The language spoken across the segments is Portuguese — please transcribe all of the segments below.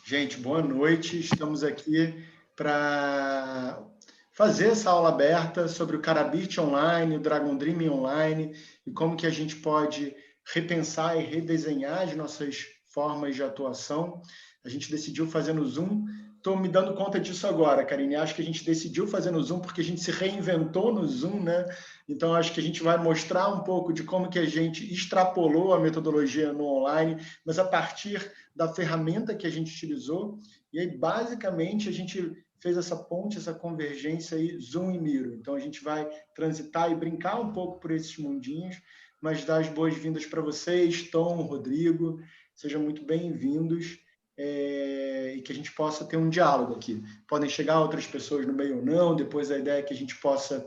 Gente, boa noite. Estamos aqui para fazer essa aula aberta sobre o Karabit Online, o Dragon Dream Online e como que a gente pode repensar e redesenhar as nossas formas de atuação. A gente decidiu fazer no Zoom. Estou me dando conta disso agora, Karine. Acho que a gente decidiu fazer no Zoom porque a gente se reinventou no Zoom, né? Então, acho que a gente vai mostrar um pouco de como que a gente extrapolou a metodologia no online, mas a partir da ferramenta que a gente utilizou. E aí, basicamente, a gente fez essa ponte, essa convergência aí, Zoom e Miro. Então, a gente vai transitar e brincar um pouco por esses mundinhos, mas dar as boas-vindas para vocês, Tom, Rodrigo, sejam muito bem-vindos. E que a gente possa ter um diálogo aqui. Podem chegar outras pessoas no meio ou não, depois a ideia é que a gente possa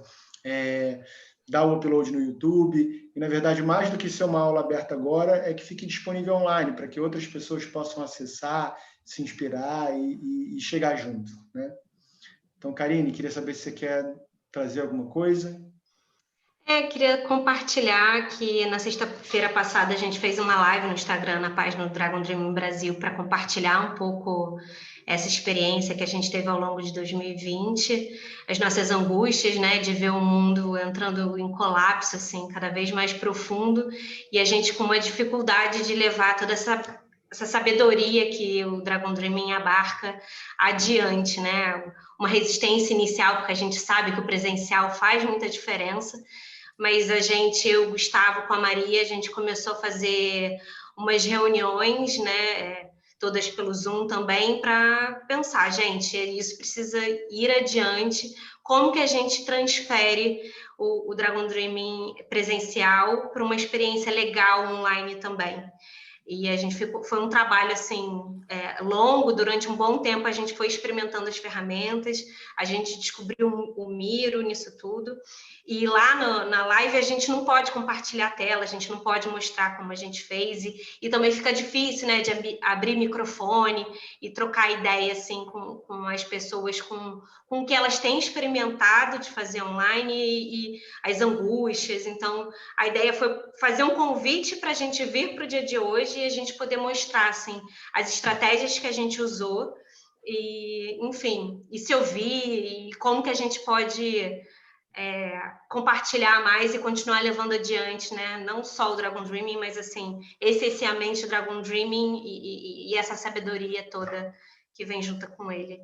dar o upload no YouTube, e na verdade, mais do que ser uma aula aberta agora, é que fique disponível online, para que outras pessoas possam acessar, se inspirar e chegar junto, né? Então, Karine, queria saber se você quer trazer alguma coisa. Queria compartilhar que na sexta-feira passada a gente fez uma live no Instagram, na página do Dragon Dream Brasil, para compartilhar um pouco essa experiência que a gente teve ao longo de 2020, as nossas angústias, né, de ver o mundo entrando em colapso, assim, cada vez mais profundo, e a gente com uma dificuldade de levar toda essa sabedoria que o Dragon Dreaming abarca adiante, né, uma resistência inicial, porque a gente sabe que o presencial faz muita diferença, mas eu, o Gustavo com a Maria, a gente começou a fazer umas reuniões, né, todas pelo Zoom também, para pensar, gente, isso precisa ir adiante, como que a gente transfere o Dragon Dreaming presencial para uma experiência legal online também. E a gente foi um trabalho assim longo, durante um bom tempo a gente foi experimentando as ferramentas, a gente descobriu o Miro nisso tudo, e lá na live a gente não pode compartilhar a tela, a gente não pode mostrar como a gente fez, e também fica difícil, né, de abrir microfone e trocar ideia assim com as pessoas, com o que elas têm experimentado de fazer online e as angústias. Então a ideia foi fazer um convite para a gente vir para o dia de hoje e a gente poder mostrar assim, as estratégias que a gente usou e, enfim, e se ouvir e como que a gente pode compartilhar mais e continuar levando adiante, né? Não só o Dragon Dreaming, mas assim, essencialmente o Dragon Dreaming e essa sabedoria toda que vem junto com ele.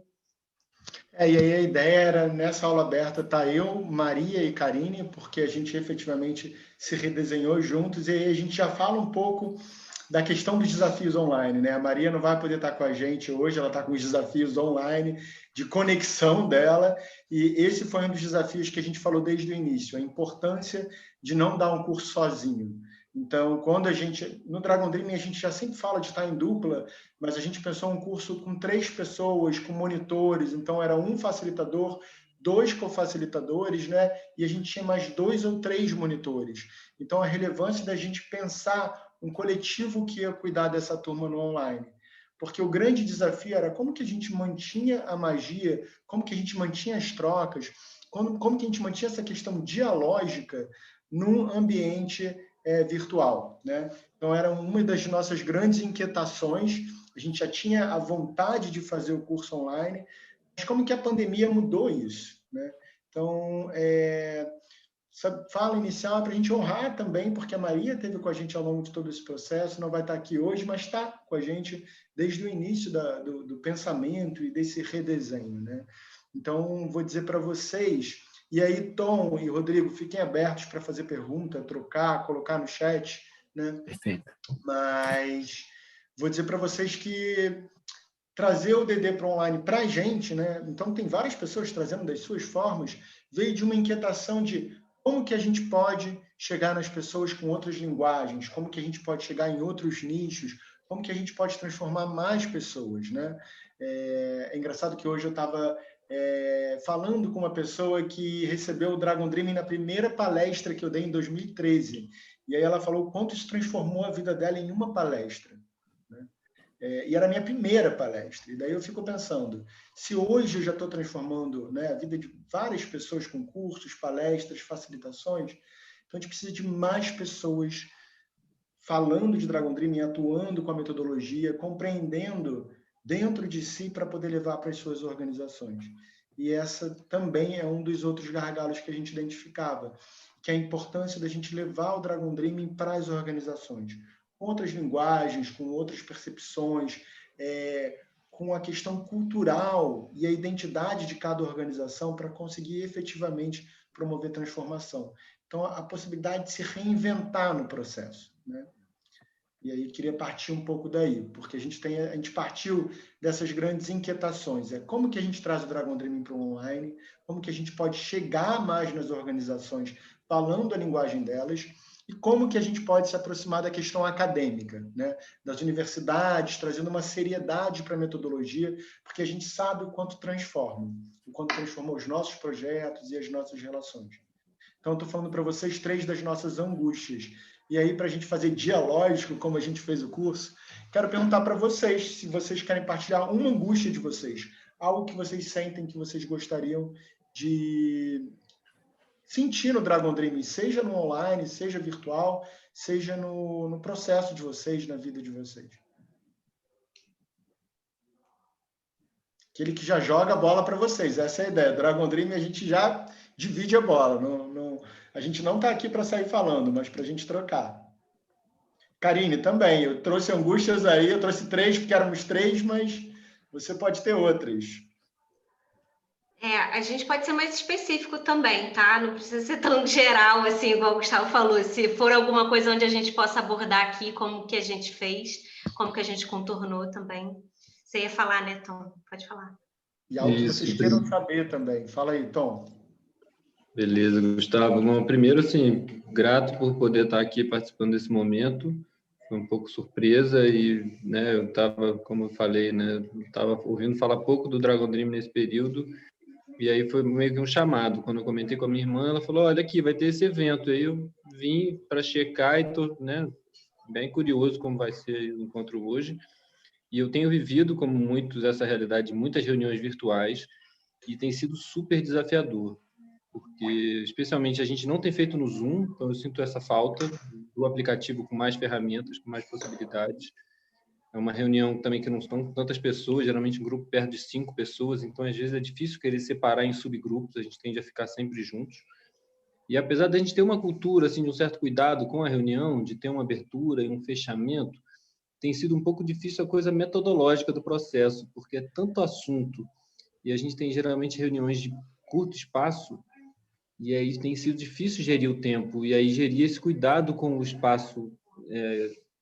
E aí a ideia era, nessa aula aberta, tá eu, Maria e Karine, porque a gente efetivamente se redesenhou juntos, e aí a gente já fala um pouco da questão dos desafios online, né? A Maria não vai poder estar com a gente hoje, ela está com os desafios online, de conexão dela, e esse foi um dos desafios que a gente falou desde o início, a importância de não dar um curso sozinho. Então, quando a gente, no Dragon Dream, a gente já sempre fala de estar em dupla, mas a gente pensou um curso com 3 pessoas, com monitores, então era um facilitador, 2 cofacilitadores, né? E a gente tinha mais 2 ou 3 monitores. Então, a relevância da gente pensar um coletivo que ia cuidar dessa turma no online. Porque o grande desafio era como que a gente mantinha a magia, como que a gente mantinha as trocas, como que a gente mantinha essa questão dialógica num ambiente virtual, né? Então, era uma das nossas grandes inquietações. A gente já tinha a vontade de fazer o curso online, mas como que a pandemia mudou isso, né? Então, essa fala inicial é para a gente honrar também, porque a Maria esteve com a gente ao longo de todo esse processo, não vai estar aqui hoje, mas está com a gente desde o início do pensamento e desse redesenho, né? Então, vou dizer para vocês, e aí Tom e Rodrigo, fiquem abertos para fazer pergunta, trocar, colocar no chat, né? Perfeito. Mas vou dizer para vocês que trazer o DD para online para a gente, né? Então, tem várias pessoas trazendo das suas formas, veio de uma inquietação de como que a gente pode chegar nas pessoas com outras linguagens, como que a gente pode chegar em outros nichos, como que a gente pode transformar mais pessoas, né? É engraçado que hoje eu estava falando com uma pessoa que recebeu o Dragon Dreaming na primeira palestra que eu dei em 2013, e aí ela falou o quanto isso transformou a vida dela em uma palestra, né? E era a minha primeira palestra. E daí eu fico pensando, se hoje eu já estou transformando, né, a vida de várias pessoas com cursos, palestras, facilitações, então a gente precisa de mais pessoas falando de Dragon Dreaming, atuando com a metodologia, compreendendo dentro de si para poder levar para as suas organizações. E essa também é um dos outros gargalos que a gente identificava, que é a importância da gente levar o Dragon Dreaming para as organizações, com outras linguagens, com outras percepções, com a questão cultural e a identidade de cada organização para conseguir efetivamente promover transformação. Então, a possibilidade de se reinventar no processo, né? E aí queria partir um pouco daí, porque a gente partiu dessas grandes inquietações. Como que a gente traz o Dragon Dreaming para o online? Como que a gente pode chegar mais nas organizações falando a linguagem delas? E como que a gente pode se aproximar da questão acadêmica, né? Das universidades, trazendo uma seriedade para a metodologia, porque a gente sabe o quanto transforma, o quanto transformou os nossos projetos e as nossas relações. Então, eu estou falando para vocês 3 das nossas angústias. E aí, para a gente fazer dialógico, como a gente fez o curso, quero perguntar para vocês, se vocês querem partilhar uma angústia de vocês, algo que vocês sentem que vocês gostariam de sentir no Dragon Dreaming, seja no online, seja virtual, seja no processo de vocês, na vida de vocês. Aquele que já joga a bola para vocês, essa é a ideia. Dragon Dreaming, a gente já divide a bola. A gente não está aqui para sair falando, mas para a gente trocar. Karine, também. Eu trouxe angústias aí, eu trouxe 3, porque éramos 3, mas você pode ter outras. A gente pode ser mais específico também, tá? Não precisa ser tão geral, assim, igual o Gustavo falou. Se for alguma coisa onde a gente possa abordar aqui, como que a gente fez, como que a gente contornou também. Você ia falar, né, Tom? Pode falar. E algo que vocês queiram saber também. Fala aí, Tom. Beleza, Gustavo. Bom, primeiro, assim, grato por poder estar aqui participando desse momento. Foi um pouco surpresa e, né, eu estava, como eu falei, né, estava ouvindo falar pouco do Dragon Dream nesse período, e aí foi meio que um chamado. Quando eu comentei com a minha irmã, ela falou, olha aqui, vai ter esse evento. Aí eu vim para checar e estou, né, bem curioso como vai ser o encontro hoje. E eu tenho vivido, como muitos, essa realidade de muitas reuniões virtuais, e tem sido super desafiador, porque especialmente a gente não tem feito no Zoom, então eu sinto essa falta do aplicativo com mais ferramentas, com mais possibilidades. É uma reunião também que não estão tantas pessoas, geralmente um grupo perto de 5 pessoas, então às vezes é difícil querer separar em subgrupos, a gente tende a ficar sempre juntos. E apesar da gente ter uma cultura assim de um certo cuidado com a reunião, de ter uma abertura e um fechamento, tem sido um pouco difícil a coisa metodológica do processo, porque é tanto assunto e a gente tem geralmente reuniões de curto espaço, e aí tem sido difícil gerir o tempo, e aí gerir esse cuidado com o espaço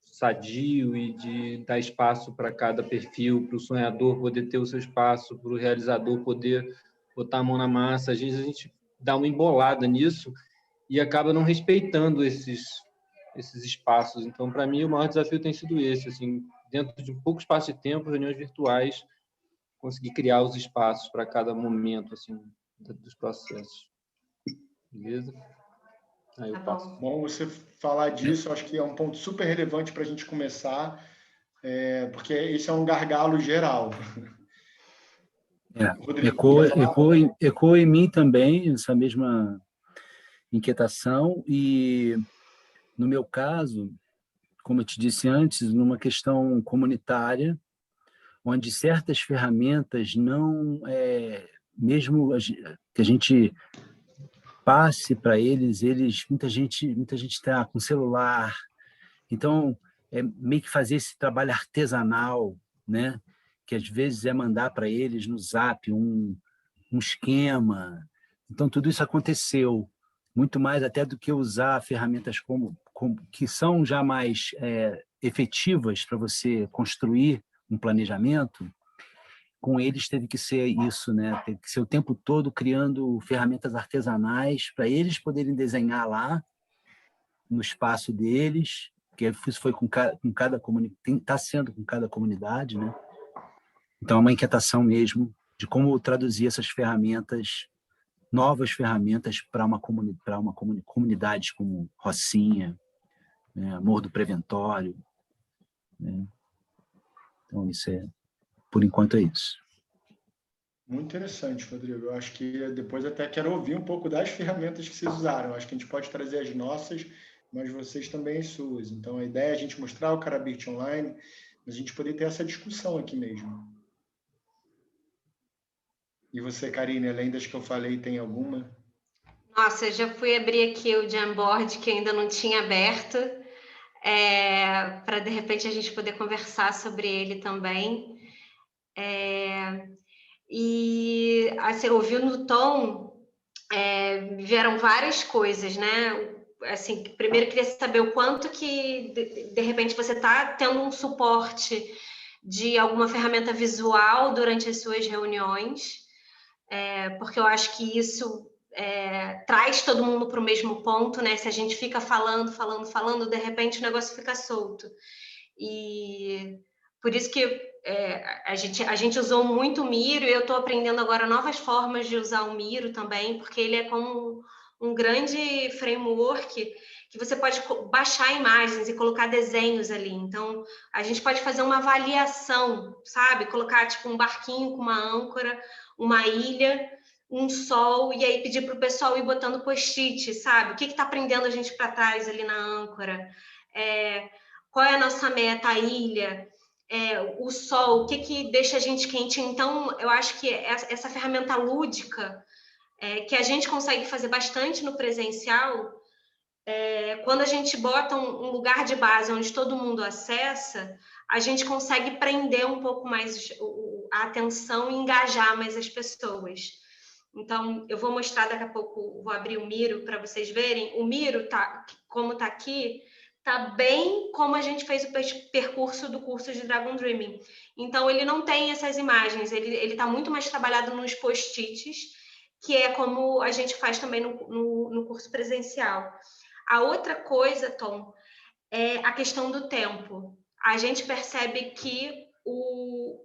sadio e de dar espaço para cada perfil, para o sonhador poder ter o seu espaço, para o realizador poder botar a mão na massa. Às vezes a gente dá uma embolada nisso e acaba não respeitando esses espaços. Então, para mim, o maior desafio tem sido esse, assim, dentro de um pouco espaço de tempo, reuniões virtuais, conseguir criar os espaços para cada momento, assim, dos processos. Beleza? Aí eu passo. Bom você falar disso, acho que é um ponto super relevante para a gente começar, porque esse é um gargalo geral. Ecoa em mim também essa mesma inquietação e, no meu caso, como eu te disse antes, numa questão comunitária, onde certas ferramentas não, mesmo que a gente passe para eles, muita gente está com celular, então meio que fazer esse trabalho artesanal, né? Que às vezes é mandar para eles no Zap um esquema. Então tudo isso aconteceu muito mais até do que usar ferramentas como que são já mais efetivas para você construir um planejamento. Com eles teve que ser isso, né? Teve que ser o tempo todo criando ferramentas artesanais para eles poderem desenhar lá no espaço deles, que isso foi com cada comunidade, está sendo com cada comunidade, né? Então é uma inquietação mesmo de como traduzir essas ferramentas, novas ferramentas para uma comunidades como Rocinha, né? Amor do Preventório, né? Então isso por enquanto é isso. Muito interessante, Rodrigo. Eu acho que depois até quero ouvir um pouco das ferramentas que vocês usaram. Eu acho que a gente pode trazer as nossas mas vocês também as suas. Então, a ideia é a gente mostrar o Carabirte online, mas a gente poder ter essa discussão aqui mesmo. E você, Karine, além das que eu falei, tem alguma? Nossa, eu já fui abrir aqui o Jamboard, que ainda não tinha aberto, para de repente a gente poder conversar sobre ele também. E assim, ouvindo no Tom, vieram várias coisas, né? Assim, primeiro eu queria saber o quanto que de repente você está tendo um suporte de alguma ferramenta visual durante as suas reuniões, porque eu acho que isso traz todo mundo para o mesmo ponto, né? Se a gente fica falando, de repente o negócio fica solto. E por isso que a gente usou muito o Miro, e eu estou aprendendo agora novas formas de usar o Miro também, porque ele é como um grande framework que você pode baixar imagens e colocar desenhos ali. Então, a gente pode fazer uma avaliação, sabe? Colocar tipo um barquinho com uma âncora, uma ilha, um sol, e aí pedir para o pessoal ir botando post-it, sabe? O que está prendendo a gente para trás ali na âncora? Qual é a nossa meta, a ilha? O sol, o que deixa a gente quente? Então, eu acho que essa ferramenta lúdica, que a gente consegue fazer bastante no presencial, quando a gente bota um lugar de base onde todo mundo acessa, a gente consegue prender um pouco mais a atenção e engajar mais as pessoas. Então, eu vou mostrar daqui a pouco, vou abrir o Miro para vocês verem. O Miro, como está aqui, está bem como a gente fez o percurso do curso de Dragon Dreaming. Então, ele não tem essas imagens, ele está muito mais trabalhado nos post-its, que é como a gente faz também no curso presencial. A outra coisa, Tom, é a questão do tempo. A gente percebe que o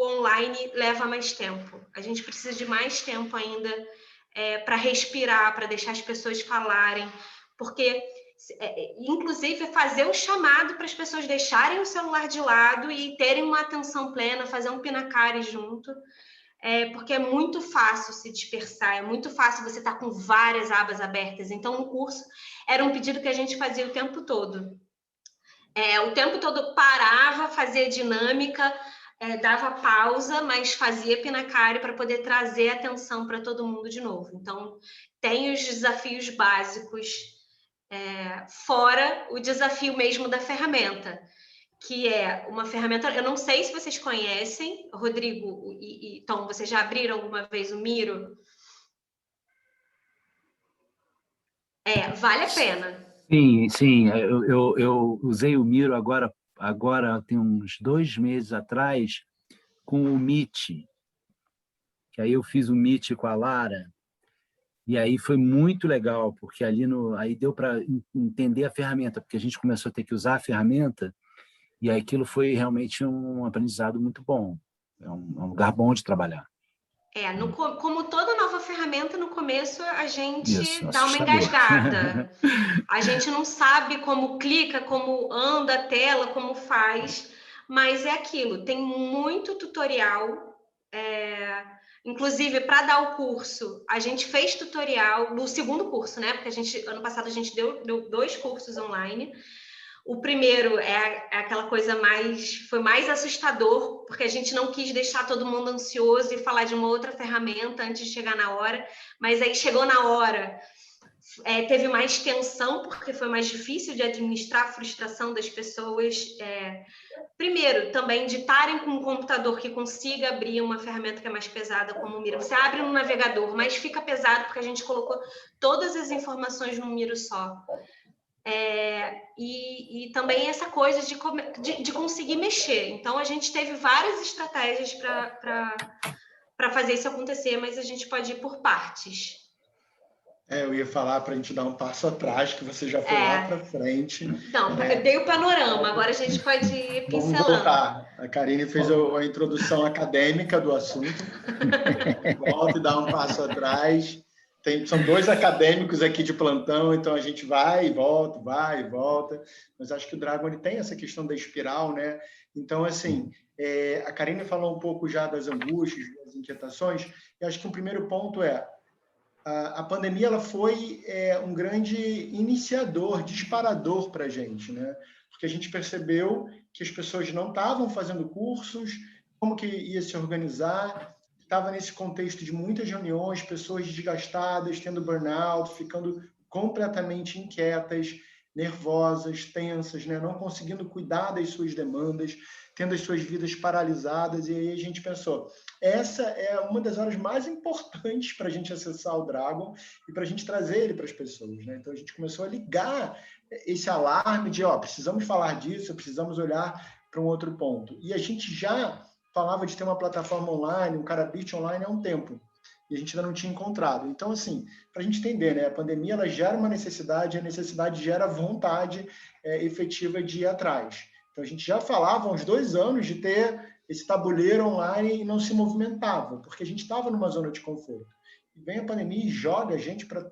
online leva mais tempo. A gente precisa de mais tempo ainda para respirar, para deixar as pessoas falarem, porque inclusive fazer o chamado para as pessoas deixarem o celular de lado e terem uma atenção plena, fazer um pinacare junto, porque é muito fácil se dispersar, é muito fácil você estar com várias abas abertas. Então, no curso, era um pedido que a gente fazia o tempo todo. O tempo todo parava, fazia dinâmica, dava pausa, mas fazia pinacare para poder trazer atenção para todo mundo de novo. Então, tem os desafios básicos, fora o desafio mesmo da ferramenta, que é uma ferramenta... Eu não sei se vocês conhecem, Rodrigo e Tom, vocês já abriram alguma vez o Miro? Vale a pena. Sim, eu usei o Miro agora tem uns 2 meses atrás, com o Meet, que aí eu fiz o Meet com a Lara, e aí foi muito legal, porque aí deu para entender a ferramenta, porque a gente começou a ter que usar a ferramenta, e aquilo foi realmente um aprendizado muito bom. É um lugar bom de trabalhar. Como toda nova ferramenta, no começo a gente dá uma assustador. engasgada. A gente não sabe como clica, como anda a tela, como faz, mas é aquilo. Tem muito tutorial. Inclusive, para dar o curso, a gente fez tutorial no segundo curso, né? Porque ano passado a gente deu 2 cursos online. O primeiro aquela coisa foi mais assustador, porque a gente não quis deixar todo mundo ansioso e falar de uma outra ferramenta antes de chegar na hora, mas aí chegou na hora, teve mais tensão, porque foi mais difícil de administrar a frustração das pessoas. Primeiro, também de estarem com um computador que consiga abrir uma ferramenta que é mais pesada, como o Miro. Você abre no navegador, mas fica pesado porque a gente colocou todas as informações num Miro só. E também essa coisa de conseguir mexer. Então, a gente teve várias estratégias para fazer isso acontecer, mas a gente pode ir por partes. Eu ia falar para a gente dar um passo atrás, que você já foi lá para frente. Não, eu dei o panorama, agora a gente pode ir pincelando. Vamos voltar. A Karine fez a introdução acadêmica do assunto. Volta e dá um passo atrás. São 2 acadêmicos aqui de plantão, então a gente vai e volta, mas acho que o Dragon tem essa questão da espiral, né? Então, assim, a Karine falou um pouco já das angústias, das inquietações, e acho que o primeiro ponto a pandemia ela foi um grande iniciador, disparador para a gente, né? Porque a gente percebeu que as pessoas não estavam fazendo cursos, como que ia se organizar, estava nesse contexto de muitas reuniões, pessoas desgastadas, tendo burnout, ficando completamente inquietas, nervosas, tensas, né? Não conseguindo cuidar das suas demandas, tendo as suas vidas paralisadas, e aí a gente pensou, essa é uma das horas mais importantes para a gente acessar o Dragon e para a gente trazer ele para as pessoas, né? Então a gente começou a ligar esse alarme de, precisamos falar disso, precisamos olhar para um outro ponto. E a gente já falava de ter uma plataforma online, um Carabit online há um tempo, e a gente ainda não tinha encontrado. Então, assim, para a gente entender, né? A pandemia ela gera uma necessidade, a necessidade gera vontade efetiva de ir atrás. Então, a gente já falava há uns 2 anos de ter esse tabuleiro online e não se movimentava, porque a gente estava numa zona de conforto. E vem a pandemia e joga a gente para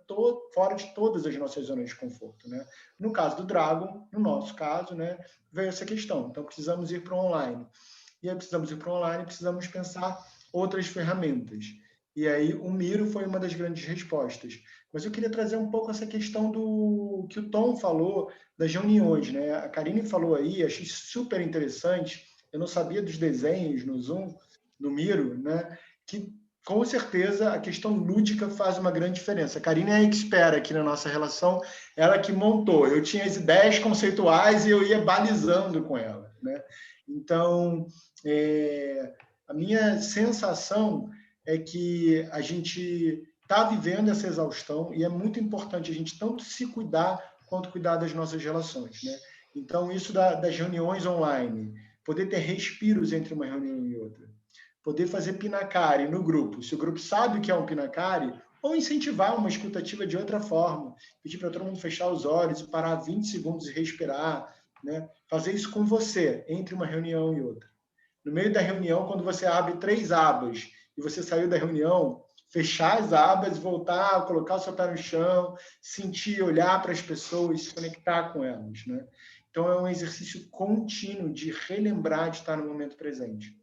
fora de todas as nossas zonas de conforto, né? No caso do Dragon, no nosso caso, né, veio essa questão. Então, precisamos ir para o online. E aí precisamos ir para o online, precisamos pensar outras ferramentas. E aí o Miro foi uma das grandes respostas. Mas eu queria trazer um pouco essa questão do que o Tom falou das reuniões, né? A Karine falou aí, achei super interessante. Eu não sabia dos desenhos no Zoom, no Miro, né? Que com certeza a questão lúdica faz uma grande diferença. A Karine é a expert aqui na nossa relação, ela que montou. Eu tinha as ideias conceituais e eu ia balizando com ela, né? Então, a minha sensação é que a gente está vivendo essa exaustão e é muito importante a gente tanto se cuidar quanto cuidar das nossas relações, né? Então, isso das reuniões online, poder ter respiros entre uma reunião e outra, poder fazer pinacari no grupo, se o grupo sabe o que é um pinacari, ou incentivar uma escutativa de outra forma, pedir para todo mundo fechar os olhos e parar 20 segundos e respirar, né? Fazer isso com você, entre uma reunião e outra. No meio da reunião, quando você abre 3 abas e você saiu da reunião, fechar as abas, voltar, colocar o seu pé no chão, sentir, olhar para as pessoas, se conectar com elas, né? Então, é um exercício contínuo de relembrar de estar no momento presente.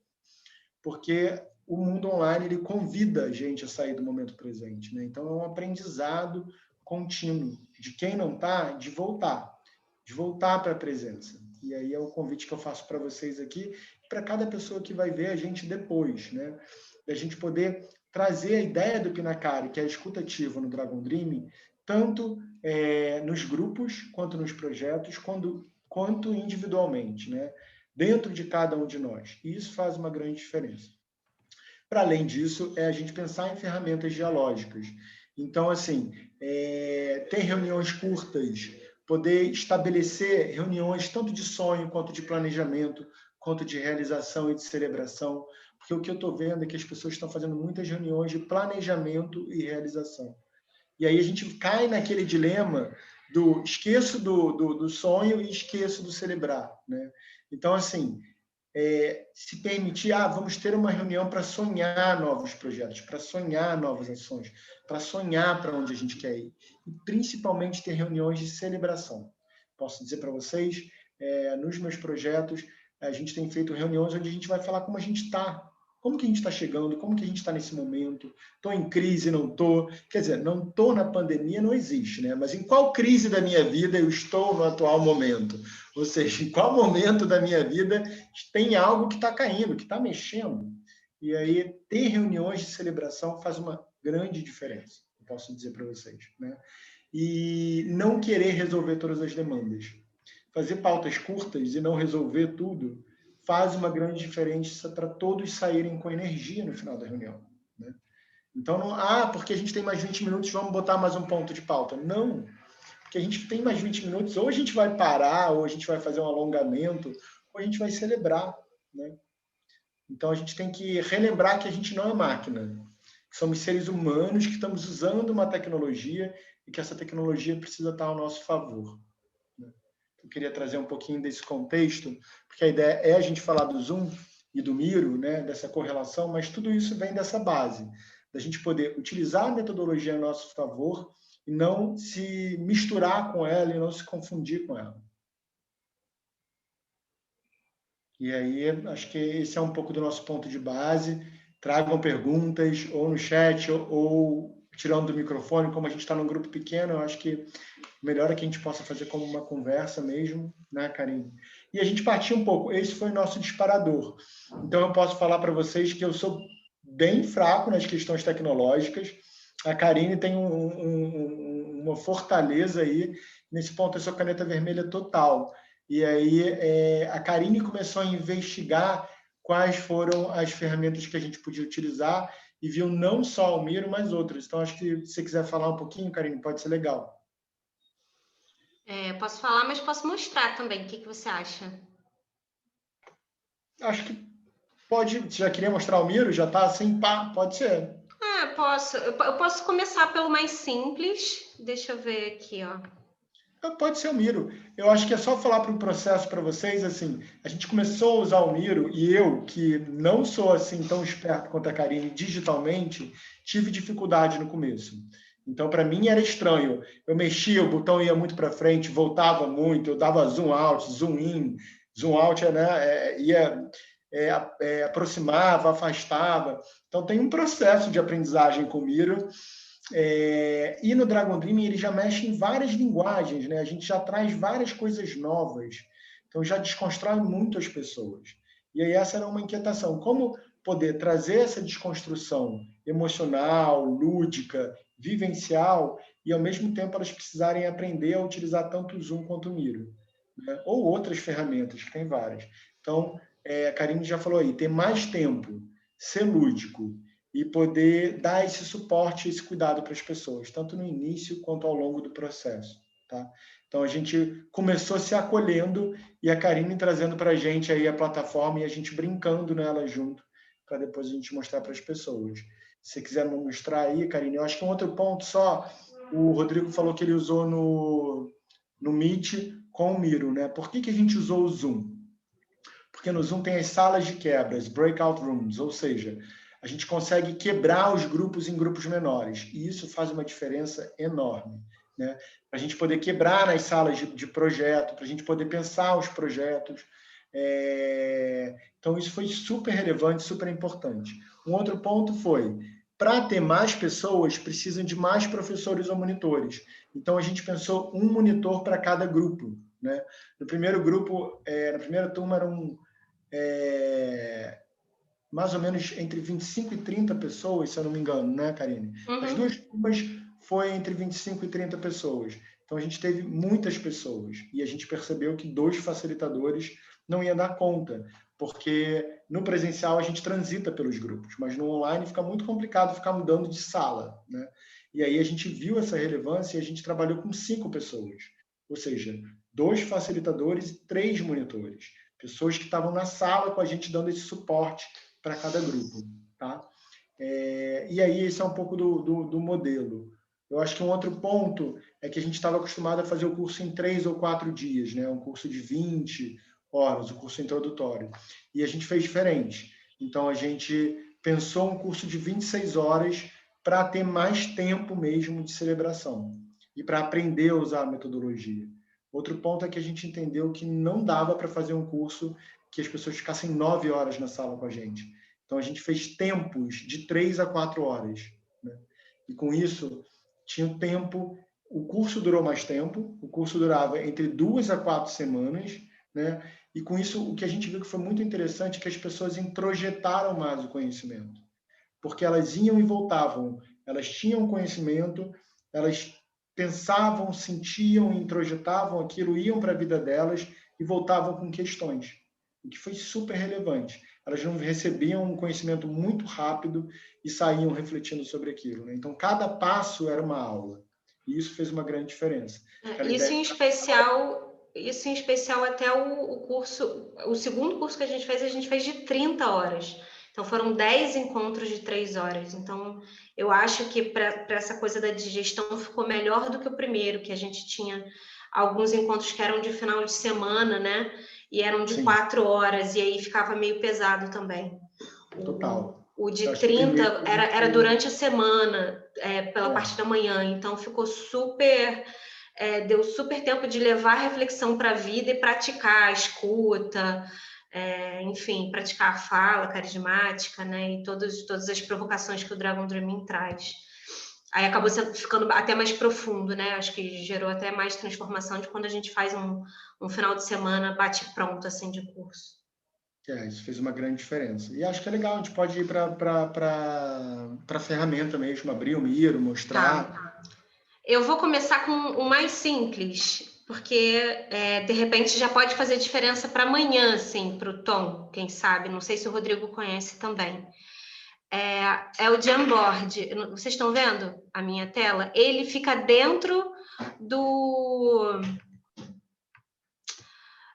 Porque o mundo online ele convida a gente a sair do momento presente, né? Então, é um aprendizado contínuo de quem não está, de voltar para a presença. E aí é o convite que eu faço para vocês aqui, para cada pessoa que vai ver a gente depois, né? A gente poder trazer a ideia do Pinacari, que é escutativo no Dragon Dream, tanto nos grupos, quanto nos projetos, quanto individualmente, né? Dentro de cada um de nós. E isso faz uma grande diferença. Para além disso, a gente pensar em ferramentas dialógicas. Então, assim, ter reuniões curtas, poder estabelecer reuniões tanto de sonho, quanto de planejamento, quanto de realização e de celebração, porque o que eu estou vendo é que as pessoas estão fazendo muitas reuniões de planejamento e realização. E aí a gente cai naquele dilema do esqueço do sonho e esqueço do celebrar, né? Então, assim, se permitir, vamos ter uma reunião para sonhar novos projetos, para sonhar novas ações, para sonhar para onde a gente quer ir. E principalmente ter reuniões de celebração. Posso dizer para vocês, nos meus projetos, a gente tem feito reuniões onde a gente vai falar como a gente está, como que a gente está chegando, como que a gente está nesse momento, estou em crise, não estou, quer dizer, não estou na pandemia, não existe, né? Mas em qual crise da minha vida eu estou no atual momento? Ou seja, em qual momento da minha vida tem algo que está caindo, que está mexendo? E aí, ter reuniões de celebração faz uma grande diferença, eu posso dizer para vocês, né? E não querer resolver todas as demandas. Fazer pautas curtas e não resolver tudo faz uma grande diferença para todos saírem com energia no final da reunião, né? Então, porque a gente tem mais 20 minutos, vamos botar mais um ponto de pauta. Não, porque a gente tem mais 20 minutos, ou a gente vai parar, ou a gente vai fazer um alongamento, ou a gente vai celebrar, né? Então, a gente tem que relembrar que a gente não é máquina, que somos seres humanos que estamos usando uma tecnologia e que essa tecnologia precisa estar ao nosso favor. Eu queria trazer um pouquinho desse contexto, porque a ideia é a gente falar do Zoom e do Miro, né, dessa correlação, mas tudo isso vem dessa base, da gente poder utilizar a metodologia a nosso favor e não se misturar com ela e não se confundir com ela. E aí, acho que esse é um pouco do nosso ponto de base. Tragam perguntas ou no chat ou tirando do microfone, como a gente está num grupo pequeno, eu acho que melhor é que a gente possa fazer como uma conversa mesmo, né, Karine? E a gente partiu um pouco, esse foi o nosso disparador. Então, eu posso falar para vocês que eu sou bem fraco nas questões tecnológicas. A Karine tem uma fortaleza aí, nesse ponto eu sou caneta vermelha total. E aí a Karine começou a investigar quais foram as ferramentas que a gente podia utilizar e viu não só o Miro, mas outras. Então, acho que se você quiser falar um pouquinho, Karine, pode ser legal. Posso falar, mas posso mostrar também. O que você acha? Acho que pode. Você já queria mostrar o Miro? Já está assim? Pá, pode ser. Posso. Eu posso começar pelo mais simples. Deixa eu ver aqui, ó. Pode ser o Miro. Eu acho que é só falar para o processo para vocês, assim, a gente começou a usar o Miro e eu, que não sou assim tão esperto quanto a Karine digitalmente, tive dificuldade no começo. Então, para mim era estranho. Eu mexia, o botão ia muito para frente, voltava muito, eu dava zoom out, zoom in, zoom out, né? Aproximava, afastava. Então, tem um processo de aprendizagem com o Miro. E no Dragon Dream ele já mexe em várias linguagens, né? A gente já traz várias coisas novas, então já desconstrói muito as pessoas. E aí essa era uma inquietação, como poder trazer essa desconstrução emocional, lúdica, vivencial, e ao mesmo tempo elas precisarem aprender a utilizar tanto o Zoom quanto o Miro, né? Ou outras ferramentas, que tem várias. Então, a Karine já falou aí, ter mais tempo, ser lúdico, e poder dar esse suporte, esse cuidado para as pessoas, tanto no início quanto ao longo do processo. Tá? Então, a gente começou se acolhendo e a Karine trazendo para a gente aí a plataforma e a gente brincando nela junto, para depois a gente mostrar para as pessoas. Se você quiser mostrar aí, Karine, eu acho que um outro ponto só, o Rodrigo falou que ele usou no Meet com o Miro, né? Por que a gente usou o Zoom? Porque no Zoom tem as salas de quebras, breakout rooms, ou seja, a gente consegue quebrar os grupos em grupos menores. E isso faz uma diferença enorme, né? Para a gente poder quebrar nas salas de projeto, para a gente poder pensar os projetos. Então, isso foi super relevante, super importante. Um outro ponto foi, para ter mais pessoas, precisam de mais professores ou monitores. Então, a gente pensou um monitor para cada grupo, né? No primeiro grupo, na primeira turma, eram mais ou menos entre 25 e 30 pessoas, se eu não me engano, né, Karine? Uhum. As duas turmas foi entre 25 e 30 pessoas. Então, a gente teve muitas pessoas e a gente percebeu que 2 facilitadores não ia dar conta, porque no presencial a gente transita pelos grupos, mas no online fica muito complicado ficar mudando de sala, né? E aí a gente viu essa relevância e a gente trabalhou com 5 pessoas, ou seja, 2 facilitadores e 3 monitores, pessoas que estavam na sala com a gente dando esse suporte para cada grupo, tá? E aí esse é um pouco do modelo. Eu acho que um outro ponto é que a gente estava acostumado a fazer o curso em 3 ou 4 dias, né? Um curso de 20 horas, o curso introdutório. E a gente fez diferente. Então, a gente pensou um curso de 26 horas para ter mais tempo mesmo de celebração e para aprender a usar a metodologia. Outro ponto é que a gente entendeu que não dava para fazer um curso que as pessoas ficassem 9 horas na sala com a gente. Então, a gente fez tempos de 3 a 4 horas, né? E com isso, tinha o tempo, o curso durou mais tempo, o curso durava entre 2 a 4 semanas, né? E com isso, o que a gente viu que foi muito interessante é que as pessoas introjetaram mais o conhecimento, porque elas iam e voltavam, elas tinham conhecimento, elas pensavam, sentiam, introjetavam aquilo, iam para a vida delas e voltavam com questões, o que foi super relevante. Elas não recebiam um conhecimento muito rápido e saíam refletindo sobre aquilo, né? Então, cada passo era uma aula. E isso fez uma grande diferença. Isso em especial até o curso, o segundo curso que a gente fez de 30 horas. Então, foram 10 encontros de 3 horas. Então, eu acho que para essa coisa da digestão ficou melhor do que o primeiro, que a gente tinha alguns encontros que eram de final de semana, né? E eram de 4 horas, e aí ficava meio pesado também. Total. O de 30 era durante a semana, pela parte da manhã, então ficou super... deu super tempo de levar a reflexão para a vida e praticar a escuta, enfim, praticar a fala carismática, né? E todas as provocações que o Dragon Dreaming traz. Aí acabou ficando até mais profundo, né? Acho que gerou até mais transformação de quando a gente faz um final de semana bate-pronto, assim, de curso. Isso fez uma grande diferença. E acho que é legal, a gente pode ir para a ferramenta mesmo, abrir o Miro, mostrar. Tá. Eu vou começar com o mais simples, porque de repente já pode fazer diferença para amanhã, assim, para o Tom, quem sabe. Não sei se o Rodrigo conhece também. É o Jamboard. Vocês estão vendo a minha tela? Ele fica dentro do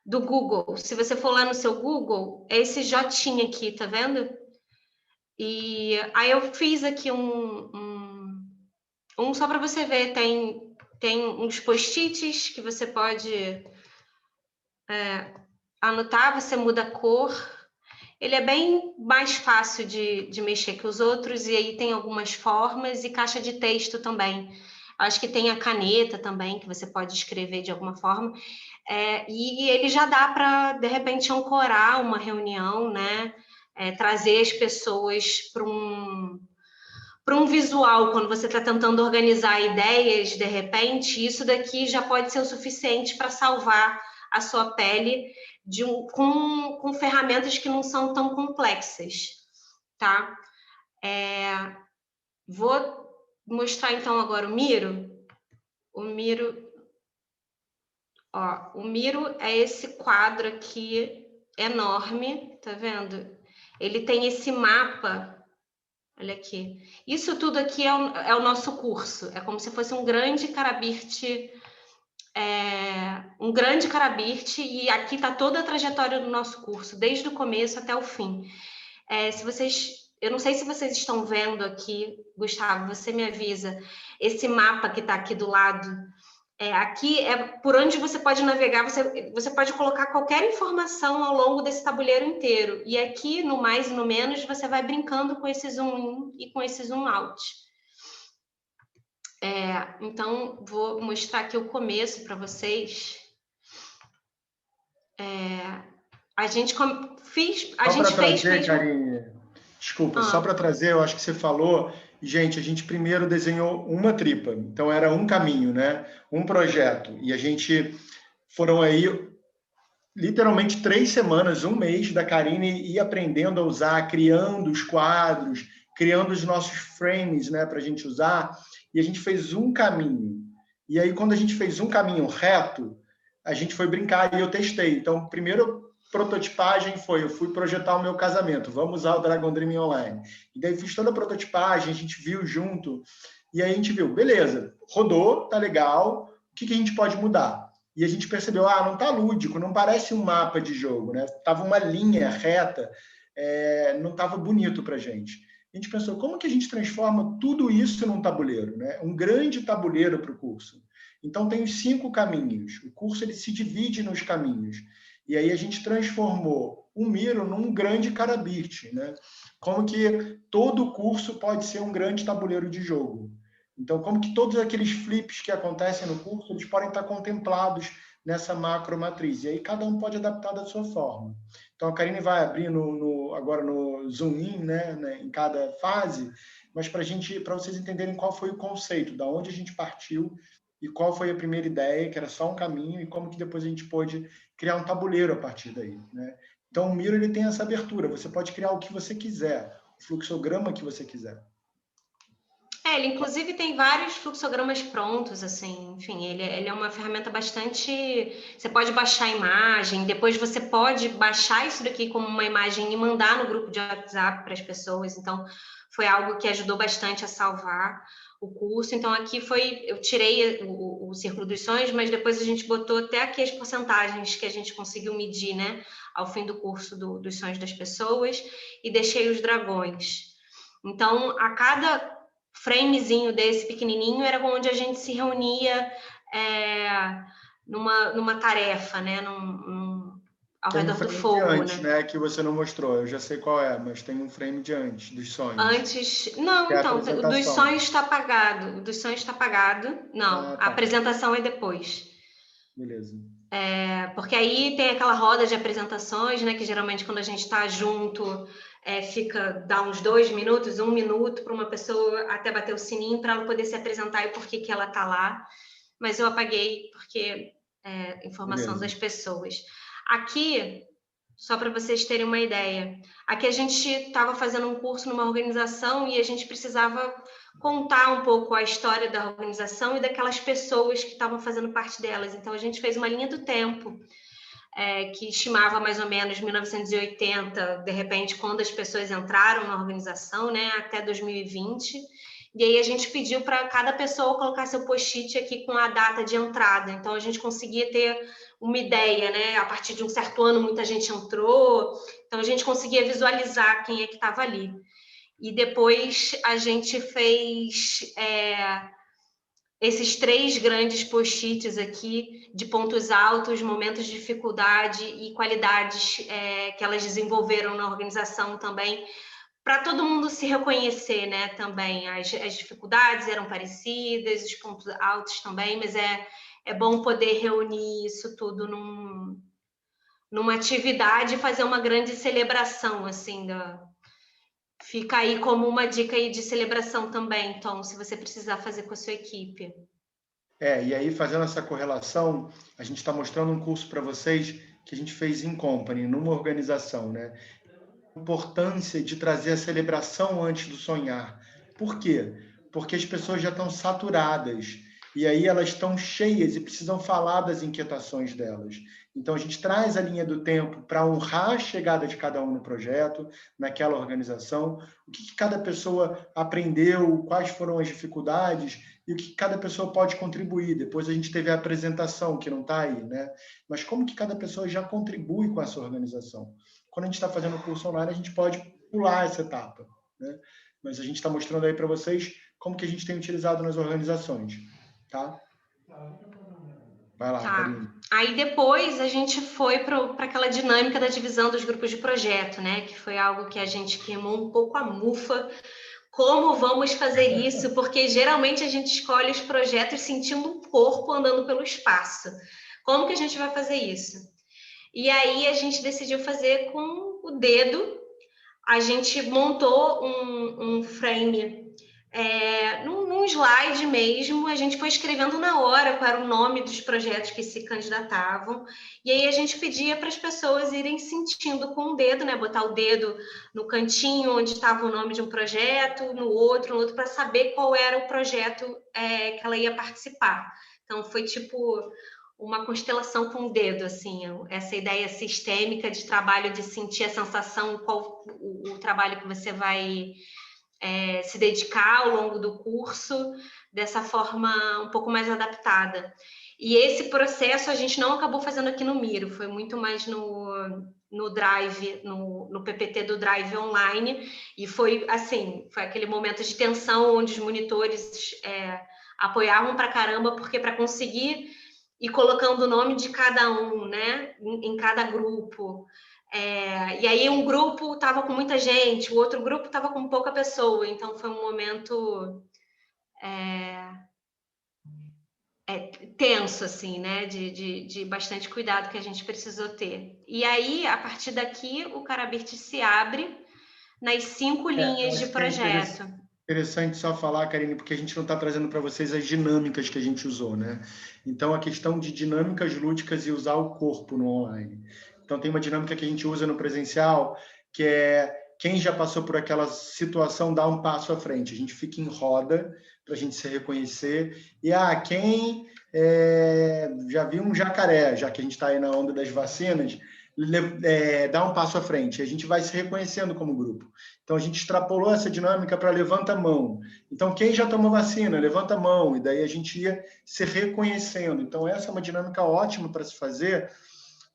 Google. Se você for lá no seu Google, é esse jotinha aqui, tá vendo? E aí eu fiz aqui um só para você ver. Tem uns post-its que você pode anotar, você muda a cor. Ele é bem mais fácil de mexer que os outros, e aí tem algumas formas e caixa de texto também. Acho que tem a caneta também, que você pode escrever de alguma forma. E ele já dá para, de repente, ancorar uma reunião, né? Trazer as pessoas para um visual, quando você está tentando organizar ideias, de repente, isso daqui já pode ser o suficiente para salvar a sua pele com ferramentas que não são tão complexas, tá? Vou mostrar, então, agora o Miro. O Miro é esse quadro aqui enorme, tá vendo? Ele tem esse mapa. Olha aqui. Isso tudo aqui é o nosso curso. É como se fosse um grande carabirte, e aqui está toda a trajetória do nosso curso, desde o começo até o fim. Eu não sei se vocês estão vendo aqui, Gustavo, você me avisa, esse mapa que está aqui do lado. Aqui é por onde você pode navegar, você pode colocar qualquer informação ao longo desse tabuleiro inteiro. E aqui, no mais e no menos, você vai brincando com esse zoom in e com esse zoom out. Então, vou mostrar aqui o começo para vocês. A gente fez mesmo... Karine, desculpa, só para trazer, eu acho que você falou... Gente, a gente primeiro desenhou uma tripa, então era um caminho, né? Um projeto. E a gente foram aí literalmente 3 semanas, um mês da Karine ir aprendendo a usar, criando os quadros, criando os nossos frames, né, para a gente usar. E a gente fez um caminho. E aí, quando a gente fez um caminho reto, a gente foi brincar e eu testei. Então, primeiro prototipagem eu fui projetar o meu casamento, vamos usar o Dragon Dream Online. E daí fiz toda a prototipagem, a gente viu junto, e aí a gente viu, beleza, rodou, tá legal, o que a gente pode mudar? E a gente percebeu, não tá lúdico, não parece um mapa de jogo, né? Tava uma linha reta, não tava bonito pra gente. A gente pensou, como que a gente transforma tudo isso num tabuleiro, né? Um grande tabuleiro para o curso. Então, tem os 5 caminhos. O curso ele se divide nos caminhos. E aí a gente transformou o Miro num grande carabirte, né? Como que todo o curso pode ser um grande tabuleiro de jogo. Então, como que todos aqueles flips que acontecem no curso, eles podem estar contemplados nessa macromatriz. E aí cada um pode adaptar da sua forma. Então, a Karine vai abrir agora no Zoom In, né, em cada fase, mas para vocês entenderem qual foi o conceito, da onde a gente partiu e qual foi a primeira ideia, que era só um caminho, e como que depois a gente pôde criar um tabuleiro a partir daí, né? Então, o Miro ele tem essa abertura. Você pode criar o que você quiser, o fluxograma que você quiser. Ele inclusive tem vários fluxogramas prontos, assim, enfim, ele é uma ferramenta bastante... Você pode baixar a imagem, depois você pode baixar isso daqui como uma imagem e mandar no grupo de WhatsApp para as pessoas, então foi algo que ajudou bastante a salvar o curso. Então aqui eu tirei o Círculo dos Sonhos, mas depois a gente botou até aqui as porcentagens que a gente conseguiu medir, né, ao fim do curso dos sonhos das pessoas, e deixei os dragões. Então, a cada framezinho desse pequenininho era onde a gente se reunia numa tarefa, né? Ao redor do fogo. Tem um frame de antes, né? Que você não mostrou. Eu já sei qual é, mas tem um frame de antes, dos sonhos. Antes... Não, então, o dos sonhos está apagado. O dos sonhos está apagado. Não, a apresentação é depois. Beleza. Porque aí tem aquela roda de apresentações, né, que geralmente quando a gente está junto, dá uns 2 minutos, 1 minuto para uma pessoa até bater o sininho para ela poder se apresentar e por que ela está lá. Mas eu apaguei porque informação das pessoas. Aqui, só para vocês terem uma ideia, aqui a gente estava fazendo um curso numa organização e a gente precisava contar um pouco a história da organização e daquelas pessoas que estavam fazendo parte delas. Então, a gente fez uma linha do tempo, que estimava mais ou menos 1980, de repente, quando as pessoas entraram na organização, né, até 2020. E aí a gente pediu para cada pessoa colocar seu post-it aqui com a data de entrada. Então, a gente conseguia ter uma ideia, né? A partir de um certo ano, muita gente entrou. Então, a gente conseguia visualizar quem é que estava ali. E depois a gente fez esses 3 grandes post-its aqui de pontos altos, momentos de dificuldade e qualidades que elas desenvolveram na organização também, para todo mundo se reconhecer, né? Também as dificuldades eram parecidas, os pontos altos também, mas é bom poder reunir isso tudo numa atividade e fazer uma grande celebração, assim, Fica aí como uma dica aí de celebração também, Tom, se você precisar fazer com a sua equipe. E aí, fazendo essa correlação, a gente está mostrando um curso para vocês que a gente fez em company, numa organização, né? A importância de trazer a celebração antes do sonhar. Por quê? Porque as pessoas já estão saturadas. E aí elas estão cheias e precisam falar das inquietações delas. Então, a gente traz a linha do tempo para honrar a chegada de cada um no projeto, naquela organização, o que cada pessoa aprendeu, quais foram as dificuldades e o que cada pessoa pode contribuir. Depois a gente teve a apresentação, que não está aí, né? Mas como que cada pessoa já contribui com essa organização? Quando a gente está fazendo o curso online, a gente pode pular essa etapa, né? Mas a gente está mostrando aí para vocês como que a gente tem utilizado nas organizações. Tá? Vai lá, Karine. Aí depois a gente foi para aquela dinâmica da divisão dos grupos de projeto, né? Que foi algo que a gente queimou um pouco a mufa. Como vamos fazer isso? Porque geralmente a gente escolhe os projetos sentindo um corpo andando pelo espaço. Como que a gente vai fazer isso? E aí a gente decidiu fazer com o dedo. A gente montou um frame num slide mesmo, a gente foi escrevendo na hora qual era o nome dos projetos que se candidatavam, e aí a gente pedia para as pessoas irem sentindo com o dedo, né? Botar o dedo no cantinho onde estava o nome de um projeto, no outro, para saber qual era o projeto que ela ia participar. Então, foi tipo uma constelação com o dedo, assim, essa ideia sistêmica de trabalho, de sentir a sensação, qual o trabalho que você vai se dedicar ao longo do curso, dessa forma um pouco mais adaptada. E esse processo a gente não acabou fazendo aqui no Miro, foi muito mais no Drive, no PPT do Drive online, e foi assim, foi aquele momento de tensão onde os monitores apoiavam pra caramba, porque para conseguir ir colocando o nome de cada um, né, em cada grupo. E aí um grupo estava com muita gente, o outro grupo estava com pouca pessoa, então foi um momento tenso, assim, né? De bastante cuidado que a gente precisou ter. E aí, a partir daqui, o Carabirt se abre nas 5 linhas de projeto. Interessante só falar, Karine, porque a gente não está trazendo para vocês as dinâmicas que a gente usou, né? Então, a questão de dinâmicas lúdicas e usar o corpo no online. Então, tem uma dinâmica que a gente usa no presencial, que é quem já passou por aquela situação dá um passo à frente. A gente fica em roda para a gente se reconhecer. E quem já viu um jacaré, já que a gente está aí na onda das vacinas, dá um passo à frente. A gente vai se reconhecendo como grupo. Então, a gente extrapolou essa dinâmica para levanta a mão. Então, quem já tomou vacina, levanta a mão. E daí a gente ia se reconhecendo. Então, essa é uma dinâmica ótima para se fazer,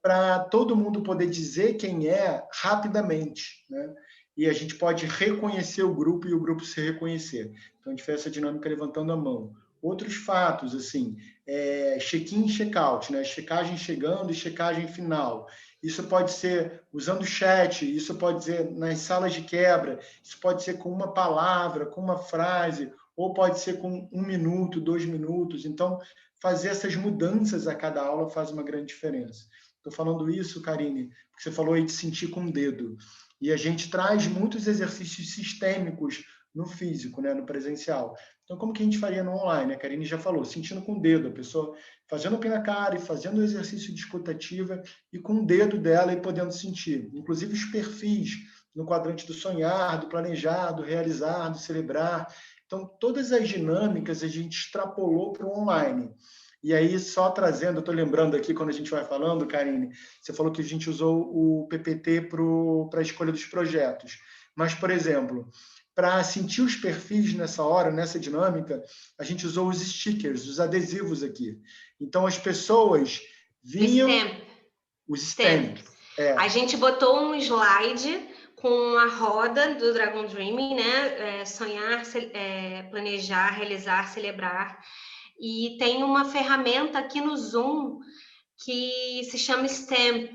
para todo mundo poder dizer quem é rapidamente, né? E a gente pode reconhecer o grupo e o grupo se reconhecer. Então, a gente fez essa dinâmica levantando a mão. Outros fatos, assim, check-in e check-out, né? Checagem chegando e checagem final. Isso pode ser usando o chat, isso pode ser nas salas de quebra, isso pode ser com uma palavra, com uma frase, ou pode ser com 1 minuto, 2 minutos. Então, fazer essas mudanças a cada aula faz uma grande diferença. Estou falando isso, Karine, porque você falou aí de sentir com o dedo. E a gente traz muitos exercícios sistêmicos no físico, né, no presencial. Então, como que a gente faria no online? A Karine já falou, sentindo com o dedo, a pessoa fazendo o pinacari, fazendo o exercício de escutativa e com o dedo dela e podendo sentir. Inclusive os perfis no quadrante do sonhar, do planejar, do realizar, do celebrar. Então, todas as dinâmicas a gente extrapolou para o online. E aí, só trazendo, eu estou lembrando aqui, quando a gente vai falando, Karine, você falou que a gente usou o PPT para a escolha dos projetos. Mas, por exemplo, para sentir os perfis nessa hora, nessa dinâmica, a gente usou os stickers, os adesivos aqui. Então, as pessoas vinham... Os stamps. A gente botou um slide com a roda do Dragon Dreaming, né? Sonhar, planejar, realizar, celebrar. E tem uma ferramenta aqui no Zoom que se chama Stamp.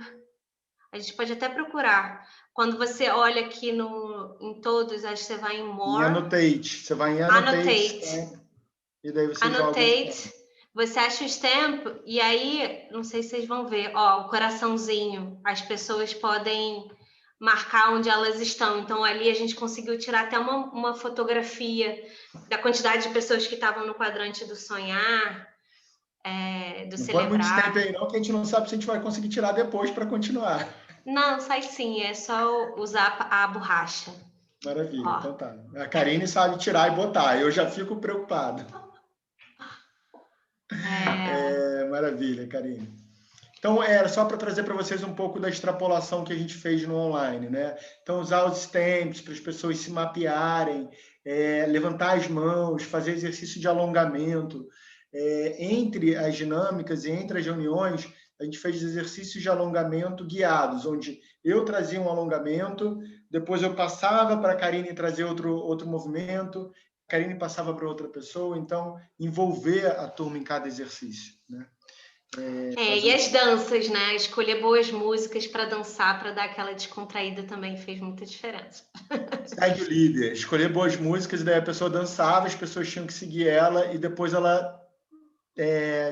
A gente pode até procurar. Quando você olha aqui em todos, acho que você vai em More. Em Annotate. Você vai em Annotate. E daí você Annotate. Você acha o Stamp e aí, não sei se vocês vão ver, ó, o coraçãozinho. As pessoas podem marcar onde elas estão. Então, ali a gente conseguiu tirar até uma fotografia da quantidade de pessoas que estavam no quadrante do sonhar, do celebrar. Não põe muito tempo aí não, que a gente não sabe se a gente vai conseguir tirar depois para continuar. Não, sai sim. É só usar a borracha. Maravilha, ó. Então tá. A Karine sabe tirar e botar. Eu já fico preocupado. Maravilha, Karine. Então, era só para trazer para vocês um pouco da extrapolação que a gente fez no online, né? Então, usar os stamps para as pessoas se mapearem, levantar as mãos, fazer exercício de alongamento. Entre as dinâmicas e entre as reuniões, a gente fez exercícios de alongamento guiados, onde eu trazia um alongamento, depois eu passava para a Karine trazer outro movimento, a Karine passava para outra pessoa, então, envolver a turma em cada exercício, né? E as danças, né? Escolher boas músicas para dançar, para dar aquela descontraída também fez muita diferença. Segue o líder. Escolher boas músicas, e daí a pessoa dançava, as pessoas tinham que seguir ela, e depois ela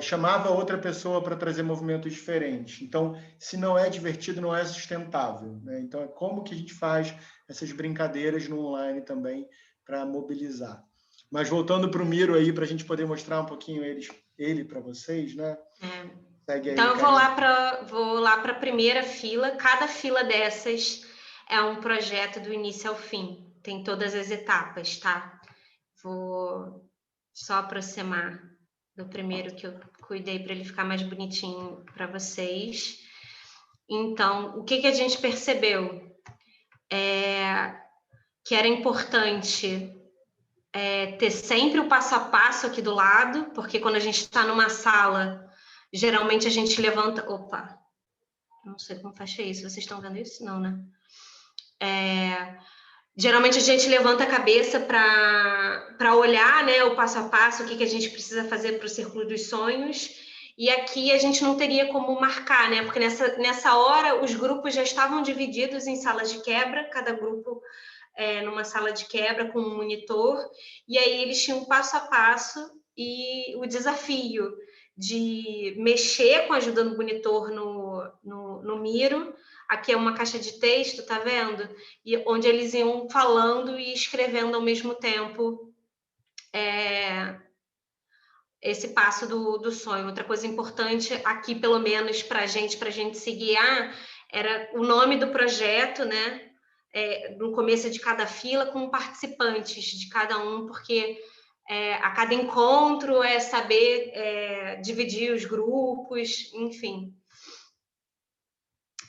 chamava outra pessoa para trazer movimentos diferentes. Então, se não é divertido, não é sustentável, né? Então, é como que a gente faz essas brincadeiras no online também para mobilizar. Mas voltando para o Miro aí, para a gente poder mostrar um pouquinho ele para vocês, né? Segue aí, então, eu vou lá para a primeira fila. Cada fila dessas é um projeto do início ao fim. Tem todas as etapas, tá? Vou só aproximar do primeiro que eu cuidei para ele ficar mais bonitinho para vocês. Então, o que a gente percebeu? Que era importante ter sempre o passo a passo aqui do lado, porque quando a gente está numa sala, geralmente a gente levanta... Opa! Não sei como fecha isso. Vocês estão vendo isso? Não, né? Geralmente a gente levanta a cabeça para olhar, né, o passo a passo, o que a gente precisa fazer para o Círculo dos Sonhos. E aqui a gente não teria como marcar, né? Porque nessa hora os grupos já estavam divididos em salas de quebra, cada grupo numa sala de quebra com um monitor, e aí eles tinham passo a passo e o desafio de mexer com a ajuda do monitor no Miro. Aqui é uma caixa de texto, tá vendo? E onde eles iam falando e escrevendo ao mesmo tempo esse passo do sonho. Outra coisa importante aqui, pelo menos para a gente se guiar, era o nome do projeto, né? No começo de cada fila, com participantes de cada um, porque a cada encontro saber dividir os grupos, enfim.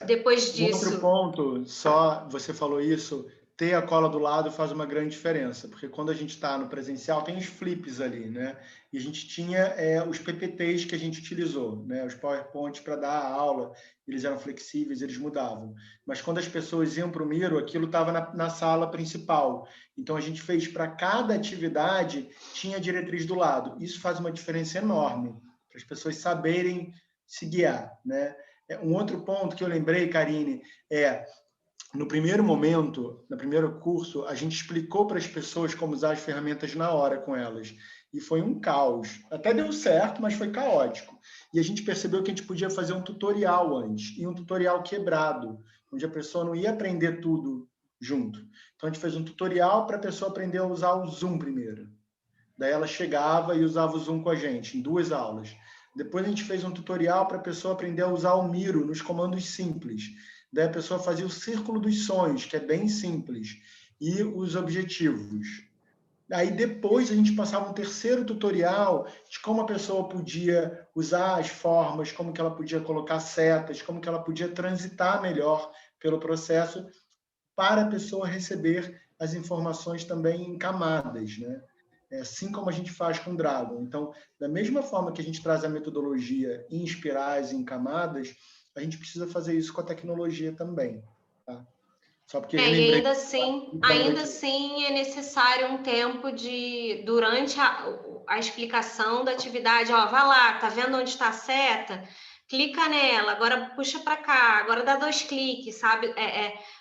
Depois disso... Outro ponto, só você falou isso, ter a cola do lado faz uma grande diferença, porque quando a gente está no presencial, tem os flips ali, né? E a gente tinha os PPTs que a gente utilizou, né? Os PowerPoints para dar a aula, eles eram flexíveis, eles mudavam. Mas quando as pessoas iam para o Miro, aquilo estava na sala principal. Então, a gente fez para cada atividade, tinha a diretriz do lado. Isso faz uma diferença enorme, para as pessoas saberem se guiar, né? Um outro ponto que eu lembrei, Karine, no primeiro momento, no primeiro curso, a gente explicou para as pessoas como usar as ferramentas na hora com elas. E foi um caos. Até deu certo, mas foi caótico. E a gente percebeu que a gente podia fazer um tutorial antes, e um tutorial quebrado, onde a pessoa não ia aprender tudo junto. Então, a gente fez um tutorial para a pessoa aprender a usar o Zoom primeiro. Daí ela chegava e usava o Zoom com a gente, em 2 aulas. Depois a gente fez um tutorial para a pessoa aprender a usar o Miro nos comandos simples. Daí a pessoa fazia o círculo dos sonhos, que é bem simples, e os objetivos. Aí depois a gente passava um terceiro tutorial de como a pessoa podia usar as formas, como que ela podia colocar setas, como que ela podia transitar melhor pelo processo para a pessoa receber as informações também em camadas, né? É assim como a gente faz com o Dragon. Então, da mesma forma que a gente traz a metodologia em espirais, em camadas, a gente precisa fazer isso com a tecnologia também. Tá? Só porque e ainda assim é necessário um tempo durante a explicação da atividade, ó, vai lá, tá vendo onde está a seta? Clica nela, agora puxa para cá, agora dá 2 cliques, sabe?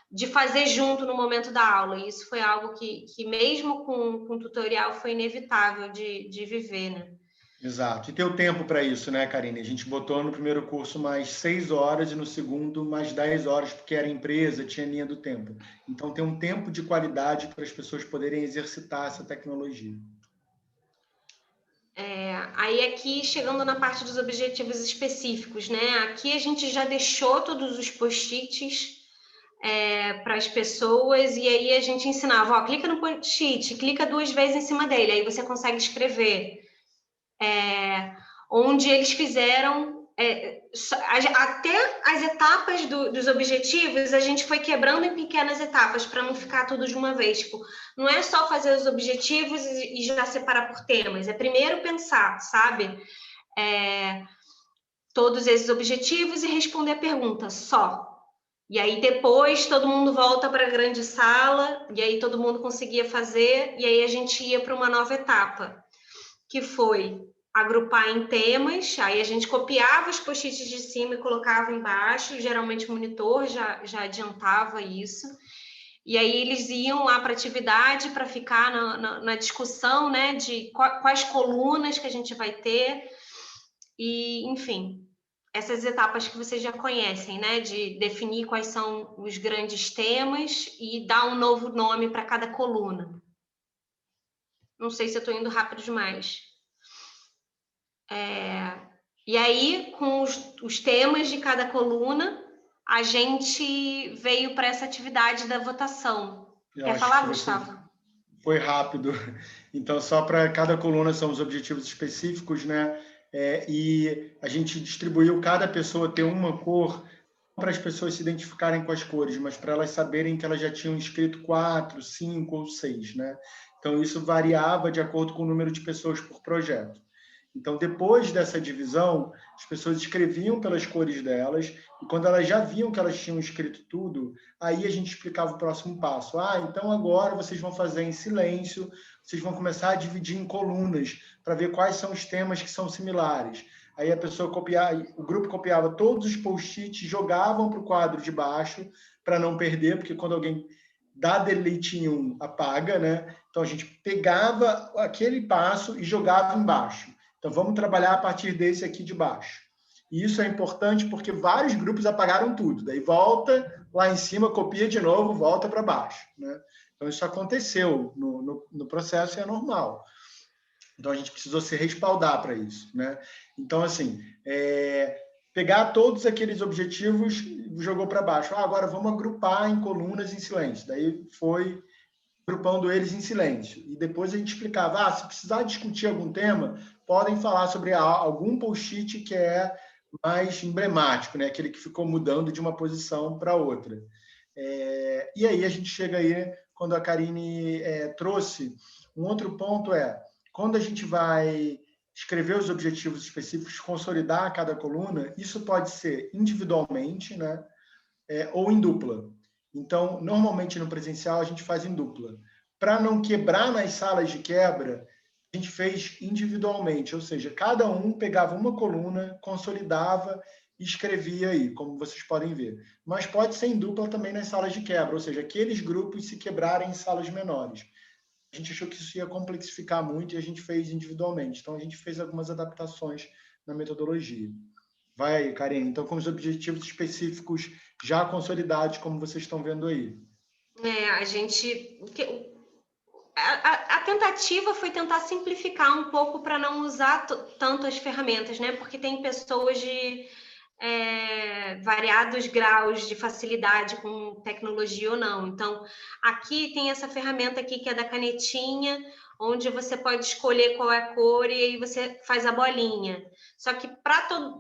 De fazer junto no momento da aula. E isso foi algo que mesmo com tutorial foi inevitável de viver, né? Exato. E ter o tempo para isso, né, Karine? A gente botou no primeiro curso mais 6 horas e no segundo mais 10 horas, porque era empresa, tinha linha do tempo. Então, tem um tempo de qualidade para as pessoas poderem exercitar essa tecnologia. Aí aqui, chegando na parte dos objetivos específicos, né? Aqui a gente já deixou todos os post-its para as pessoas, e aí a gente ensinava, ó, clica no post-it, clica 2 vezes em cima dele, aí você consegue escrever. Onde eles fizeram até as etapas dos objetivos, a gente foi quebrando em pequenas etapas para não ficar tudo de uma vez. Tipo, não é só fazer os objetivos e já separar por temas, é primeiro pensar, sabe? Todos esses objetivos e responder a pergunta só. E aí depois todo mundo volta para a grande sala, e aí todo mundo conseguia fazer, e aí a gente ia para uma nova etapa, que foi agrupar em temas, aí a gente copiava os post-its de cima e colocava embaixo, geralmente o monitor já adiantava isso, e aí eles iam lá para a atividade para ficar na discussão, né, de quais colunas que a gente vai ter, e enfim, essas etapas que vocês já conhecem, né, de definir quais são os grandes temas e dar um novo nome para cada coluna. Não sei se eu estou indo rápido demais. E aí, com os temas de cada coluna, a gente veio para essa atividade da votação. Quer falar, Gustavo? Foi rápido. Então, só para cada coluna são os objetivos específicos, né? E a gente distribuiu cada pessoa ter uma cor para as pessoas se identificarem com as cores, mas para elas saberem que elas já tinham escrito 4, 5 ou 6, né? Então, isso variava de acordo com o número de pessoas por projeto. Então, depois dessa divisão, as pessoas escreviam pelas cores delas, e quando elas já viam que elas tinham escrito tudo, aí a gente explicava o próximo passo. Então agora vocês vão fazer em silêncio, vocês vão começar a dividir em colunas, para ver quais são os temas que são similares. Aí a pessoa copiava, o grupo copiava todos os post-its, jogavam para o quadro de baixo, para não perder, porque quando alguém dá delete em um, apaga, né? Então a gente pegava aquele passo e jogava embaixo. Então, vamos trabalhar a partir desse aqui de baixo. E isso é importante porque vários grupos apagaram tudo. Daí volta lá em cima, copia de novo, volta para baixo, né? Então, isso aconteceu no processo e é normal. Então, a gente precisou se respaldar para isso, né? Então, assim, pegar todos aqueles objetivos e jogou para baixo. Agora vamos agrupar em colunas em silêncio. Daí foi agrupando eles em silêncio. E depois a gente explicava, se precisar discutir algum tema, podem falar sobre algum post-it que é mais emblemático, né? Aquele que ficou mudando de uma posição para outra. E aí a gente chega aí, quando a Karine trouxe, um outro ponto quando a gente vai escrever os objetivos específicos, consolidar cada coluna, isso pode ser individualmente, né? Ou em dupla. Então, normalmente no presencial a gente faz em dupla. Para não quebrar nas salas de quebra, a gente fez individualmente, ou seja, cada um pegava uma coluna, consolidava e escrevia aí, como vocês podem ver. Mas pode ser em dupla também nas salas de quebra, ou seja, aqueles grupos se quebrarem em salas menores. a gente achou que isso ia complexificar muito e a gente fez individualmente. Então, a gente fez algumas adaptações na metodologia. Vai aí, Karine. Então, com os objetivos específicos já consolidados, como vocês estão vendo aí. A tentativa foi tentar simplificar um pouco para não usar tanto as ferramentas, né? Porque tem pessoas de variados graus de facilidade com tecnologia ou não. Então, aqui tem essa ferramenta aqui que é da canetinha, onde você pode escolher qual é a cor e aí você faz a bolinha. Só que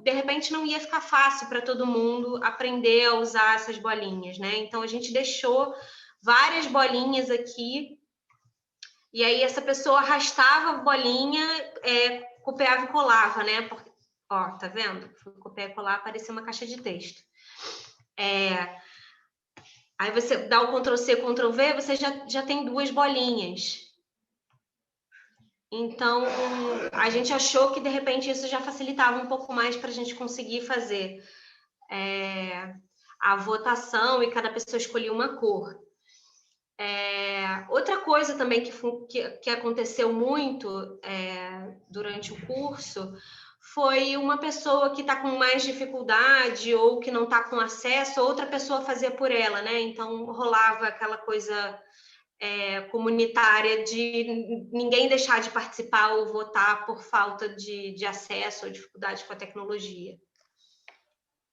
de repente não ia ficar fácil para todo mundo aprender a usar essas bolinhas, né? Então a gente deixou várias bolinhas aqui e aí essa pessoa arrastava a bolinha, copiava e colava, né? Porque, ó, tá vendo? Fui copiar e colar, apareceu uma caixa de texto. Aí você dá o Ctrl+C, Ctrl+V, você já tem duas bolinhas. Então, a gente achou que, de repente, isso já facilitava um pouco mais para a gente conseguir fazer a votação e cada pessoa escolhia uma cor. Outra coisa também que aconteceu muito durante o curso foi uma pessoa que está com mais dificuldade ou que não está com acesso, outra pessoa fazia por ela, né? Então, rolava aquela coisa comunitária de ninguém deixar de participar ou votar por falta de acesso ou dificuldade com a tecnologia.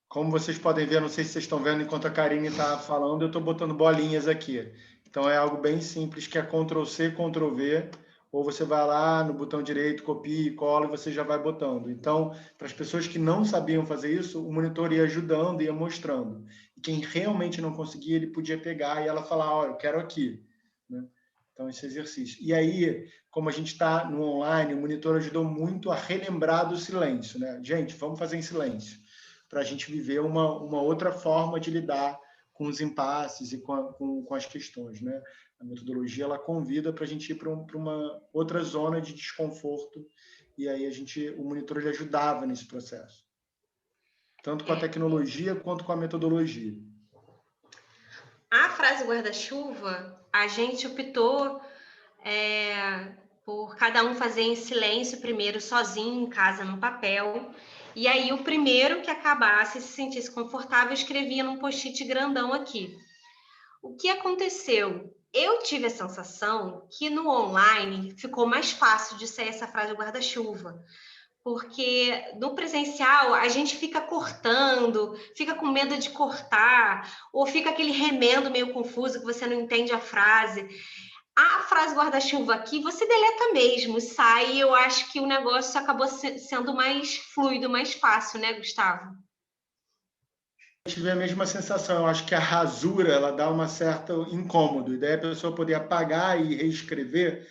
Como vocês podem ver, não sei se vocês estão vendo enquanto a Karine está falando, eu estou botando bolinhas aqui. Então, é algo bem simples, que é Ctrl+C, Ctrl+V, ou você vai lá no botão direito, copia e cola, e você já vai botando. Então, para as pessoas que não sabiam fazer isso, o monitor ia ajudando, ia mostrando. E quem realmente não conseguia, ele podia pegar e ela falar, ó, eu quero aqui. Né? Então, esse exercício. E aí, como a gente está no online, o monitor ajudou muito a relembrar do silêncio. Né? Gente, vamos fazer em silêncio, para a gente viver uma outra forma de lidar com os impasses e com as questões, né? A metodologia, ela convida para a gente ir para uma outra zona de desconforto, e aí o monitor ele ajudava nesse processo, tanto com a tecnologia quanto com a metodologia. A frase guarda-chuva, a gente optou por cada um fazer em silêncio primeiro, sozinho, em casa, no papel. E aí, o primeiro que acabasse, se sentisse confortável, escrevia num post-it grandão aqui. O que aconteceu? Eu tive a sensação que no online ficou mais fácil de sair essa frase guarda-chuva. Porque no presencial a gente fica cortando, fica com medo de cortar, ou fica aquele remendo meio confuso que você não entende a frase. A frase guarda-chuva aqui, você deleta mesmo, sai, eu acho que o negócio acabou sendo mais fluido, mais fácil, né, Gustavo? Eu tive a mesma sensação, eu acho que a rasura, ela dá uma certa incômodo, e daí a pessoa poder apagar e reescrever,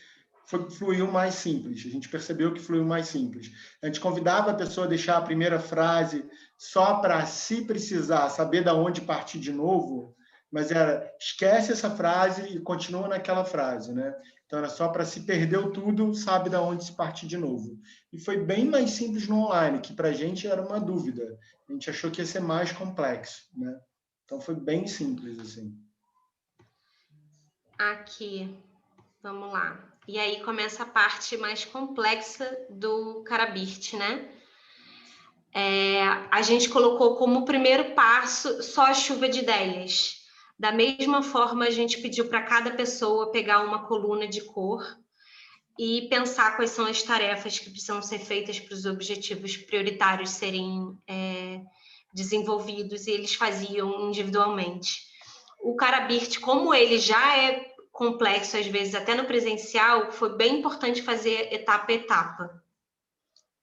fluiu mais simples, a gente percebeu que fluiu mais simples. A gente convidava a pessoa a deixar a primeira frase só para, se precisar, saber de onde partir de novo, mas esquece essa frase e continua naquela frase, né? Então, era só para, se perdeu tudo, sabe de onde se partir de novo. E foi bem mais simples no online, que para a gente era uma dúvida. A gente achou que ia ser mais complexo, né? Então, foi bem simples, assim. Aqui, vamos lá. E aí começa a parte mais complexa do Carabirt, né? A gente colocou como primeiro passo só a chuva de ideias. Da mesma forma, a gente pediu para cada pessoa pegar uma coluna de cor e pensar quais são as tarefas que precisam ser feitas para os objetivos prioritários serem desenvolvidos, e eles faziam individualmente. O Carabirt, como ele já é complexo, às vezes até no presencial, foi bem importante fazer etapa a etapa.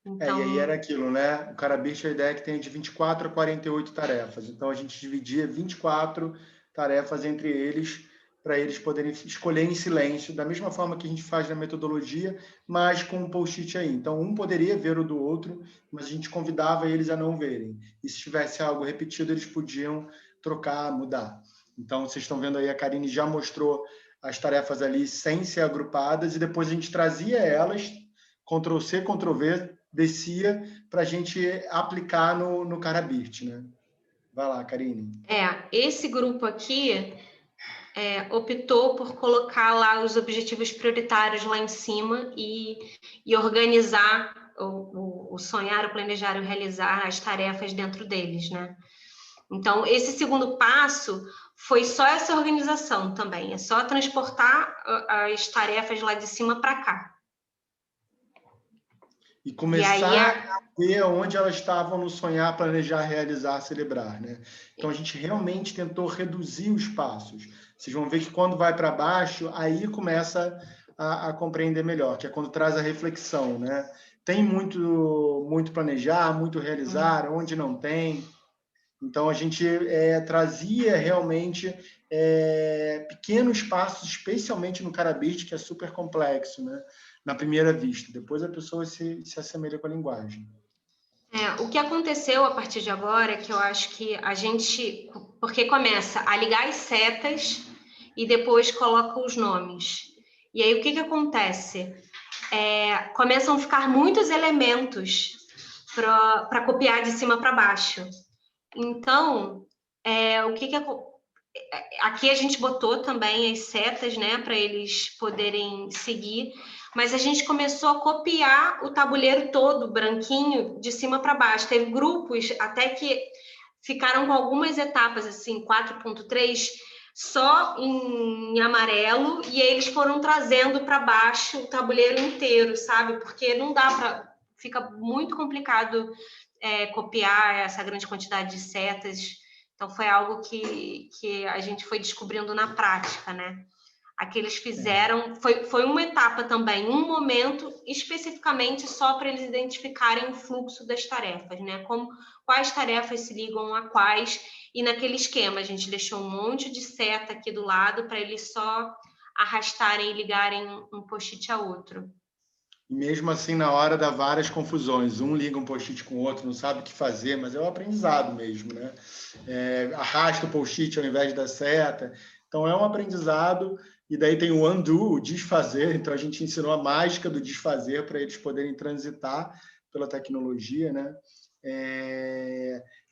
Então... e aí era aquilo, né? O Carabirt, a ideia é que tem de 24 a 48 tarefas. Então, a gente dividia 24 tarefas entre eles, para eles poderem escolher em silêncio, da mesma forma que a gente faz na metodologia, mas com um post-it aí. Então, um poderia ver o do outro, mas a gente convidava eles a não verem. E se tivesse algo repetido, eles podiam trocar, mudar. Então, vocês estão vendo aí, a Karine já mostrou as tarefas ali sem ser agrupadas, e depois a gente trazia elas, Ctrl+C, Ctrl+V, descia para a gente aplicar no Carabirt, né? Vai lá, Karine. Esse grupo aqui optou por colocar lá os objetivos prioritários lá em cima e organizar o sonhar, o planejar, o realizar as tarefas dentro deles, né? Então, esse segundo passo foi só essa organização também, é só transportar as tarefas lá de cima para cá. E começar a ver onde elas estavam no sonhar, planejar, realizar, celebrar, né? Então, a gente realmente tentou reduzir os passos. Vocês vão ver que quando vai para baixo, aí começa a compreender melhor, que é quando traz a reflexão, né? Tem muito planejar, muito realizar, onde não tem. Então, a gente trazia realmente pequenos passos, especialmente no Carabiste, que é super complexo, né? Na primeira vista. Depois a pessoa se assemelha com a linguagem. O que aconteceu a partir de agora é que eu acho que a gente... Porque começa a ligar as setas e depois coloca os nomes. E aí, o que acontece? Começam a ficar muitos elementos para copiar de cima para baixo. Então, aqui a gente botou também as setas, né, para eles poderem seguir, mas a gente começou a copiar o tabuleiro todo, branquinho, de cima para baixo. Teve grupos até que ficaram com algumas etapas, assim, 4.3, só em amarelo, e eles foram trazendo para baixo o tabuleiro inteiro, sabe? Porque não dá para... Fica muito complicado copiar essa grande quantidade de setas. Então, foi algo que a gente foi descobrindo na prática, né? Aqui eles fizeram... Foi uma etapa também, um momento especificamente só para eles identificarem o fluxo das tarefas, né? Quais tarefas se ligam a quais. E naquele esquema, a gente deixou um monte de seta aqui do lado para eles só arrastarem e ligarem um post-it a outro. E mesmo assim, na hora dá várias confusões. Um liga um post-it com o outro, não sabe o que fazer, mas é um aprendizado mesmo, né? Arrasta o post-it ao invés da seta. Então, é um aprendizado. E daí tem o undo, o desfazer. Então, a gente ensinou a mágica do desfazer para eles poderem transitar pela tecnologia, né?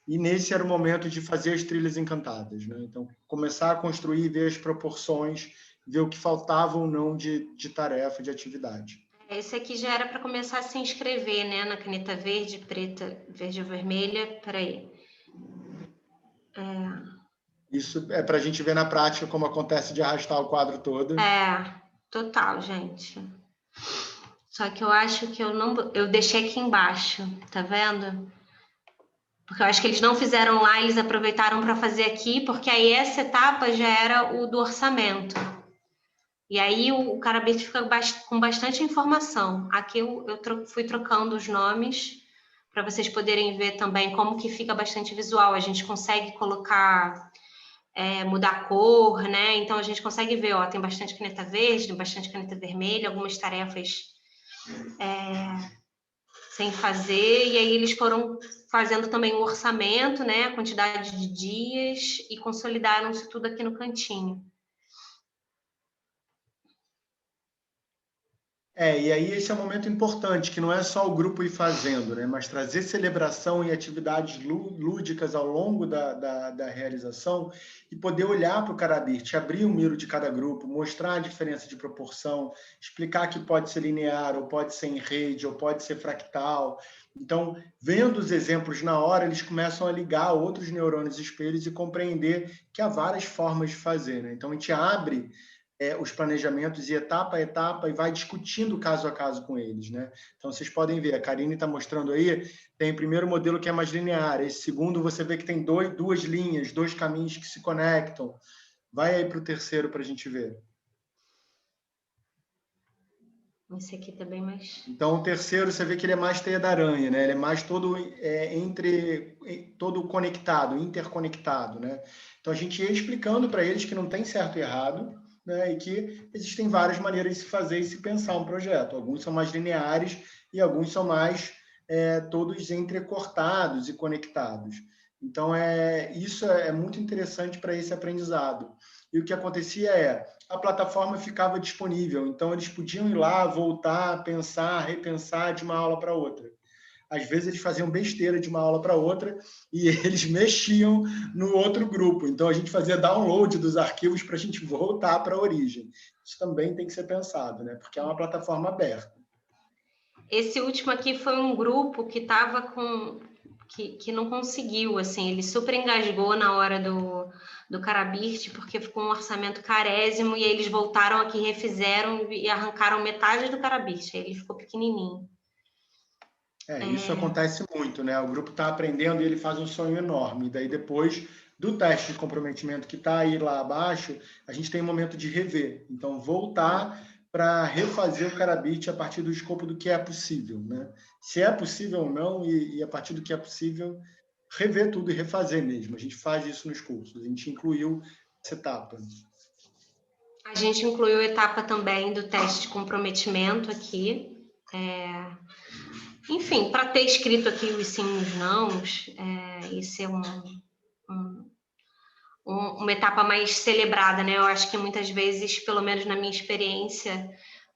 E nesse era o momento de fazer as trilhas encantadas, né? Então, começar a construir, ver as proporções, ver o que faltava ou não de tarefa, de atividade. Esse aqui já era para começar a se inscrever, né? Na caneta verde, preta, verde ou vermelha. Peraí. Isso é para a gente ver na prática como acontece de arrastar o quadro todo. Total, gente. Só que eu acho que eu deixei aqui embaixo, tá vendo? Porque eu acho que eles não fizeram lá, eles aproveitaram para fazer aqui, porque aí essa etapa já era o do orçamento. E aí o Carabiste fica com bastante informação. Aqui eu fui trocando os nomes para vocês poderem ver também como que fica bastante visual. A gente consegue colocar, mudar a cor, né? Então a gente consegue ver, tem bastante caneta verde, tem bastante caneta vermelha, algumas tarefas sem fazer. E aí eles foram fazendo também o orçamento, né? A quantidade de dias e consolidaram isso tudo aqui no cantinho. E aí esse é um momento importante, que não é só o grupo ir fazendo, né? Mas trazer celebração e atividades lúdicas ao longo da realização e poder olhar para o Carabiste, abrir o miro de cada grupo, mostrar a diferença de proporção, explicar que pode ser linear, ou pode ser em rede, ou pode ser fractal. Então, vendo os exemplos na hora, eles começam a ligar outros neurônios espelhos e compreender que há várias formas de fazer, né? Então, a gente abre os planejamentos e etapa a etapa e vai discutindo caso a caso com eles, né? Então, vocês podem ver, a Karine está mostrando aí, tem o primeiro modelo que é mais linear, esse segundo você vê que tem duas linhas, dois caminhos que se conectam. Vai aí para o terceiro para a gente ver. Esse aqui também mais... Então, o terceiro, você vê que ele é mais teia da aranha, né? Ele é mais todo todo conectado, interconectado, né? Então, a gente ia explicando para eles que não tem certo e errado, né? E que existem várias maneiras de se fazer e se pensar um projeto. Alguns são mais lineares e alguns são mais todos entrecortados e conectados. Então, isso é muito interessante para esse aprendizado. E o que acontecia a plataforma ficava disponível, então eles podiam ir lá, voltar, pensar, repensar de uma aula para outra. às vezes eles faziam besteira de uma aula para outra e eles mexiam no outro grupo. Então, a gente fazia download dos arquivos para a gente voltar para a origem. Isso também tem que ser pensado, né? Porque é uma plataforma aberta. Esse último aqui foi um grupo que estava com... Que não conseguiu, assim, ele super engasgou na hora do Carabirt, porque ficou um orçamento carésimo, e aí eles voltaram aqui, refizeram e arrancaram metade do Carabirt, aí ele ficou pequenininho. Isso acontece muito, né? O grupo está aprendendo e ele faz um sonho enorme. E daí, depois do teste de comprometimento que está aí lá abaixo, a gente tem um momento de rever. Então, voltar para refazer o Carabirt a partir do escopo do que é possível, né? Se é possível ou não, e a partir do que é possível, rever tudo e refazer mesmo. A gente faz isso nos cursos, a gente incluiu essa etapa. A gente incluiu a etapa também do teste de comprometimento aqui. Enfim, para ter escrito aqui os sim e os nãos, isso é uma etapa mais celebrada, né? Eu acho que muitas vezes, pelo menos na minha experiência,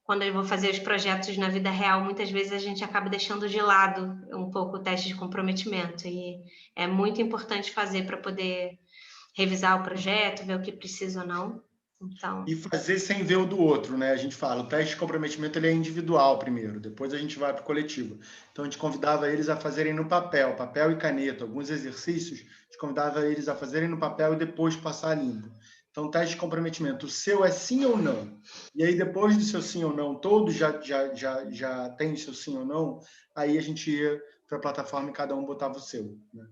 quando eu vou fazer os projetos na vida real, muitas vezes a gente acaba deixando de lado um pouco o teste de comprometimento, e é muito importante fazer para poder revisar o projeto, ver o que precisa ou não. Então... E fazer sem ver o do outro, né? A gente fala, o teste de comprometimento ele é individual primeiro, depois a gente vai para o coletivo. Então, a gente convidava eles a fazerem no papel e caneta, alguns exercícios, a gente convidava eles a fazerem no papel e depois passar limpo. Então, teste de comprometimento, o seu é sim ou não? E aí, depois do seu sim ou não, todos já tem o seu sim ou não, aí a gente ia para a plataforma e cada um botava o seu, né?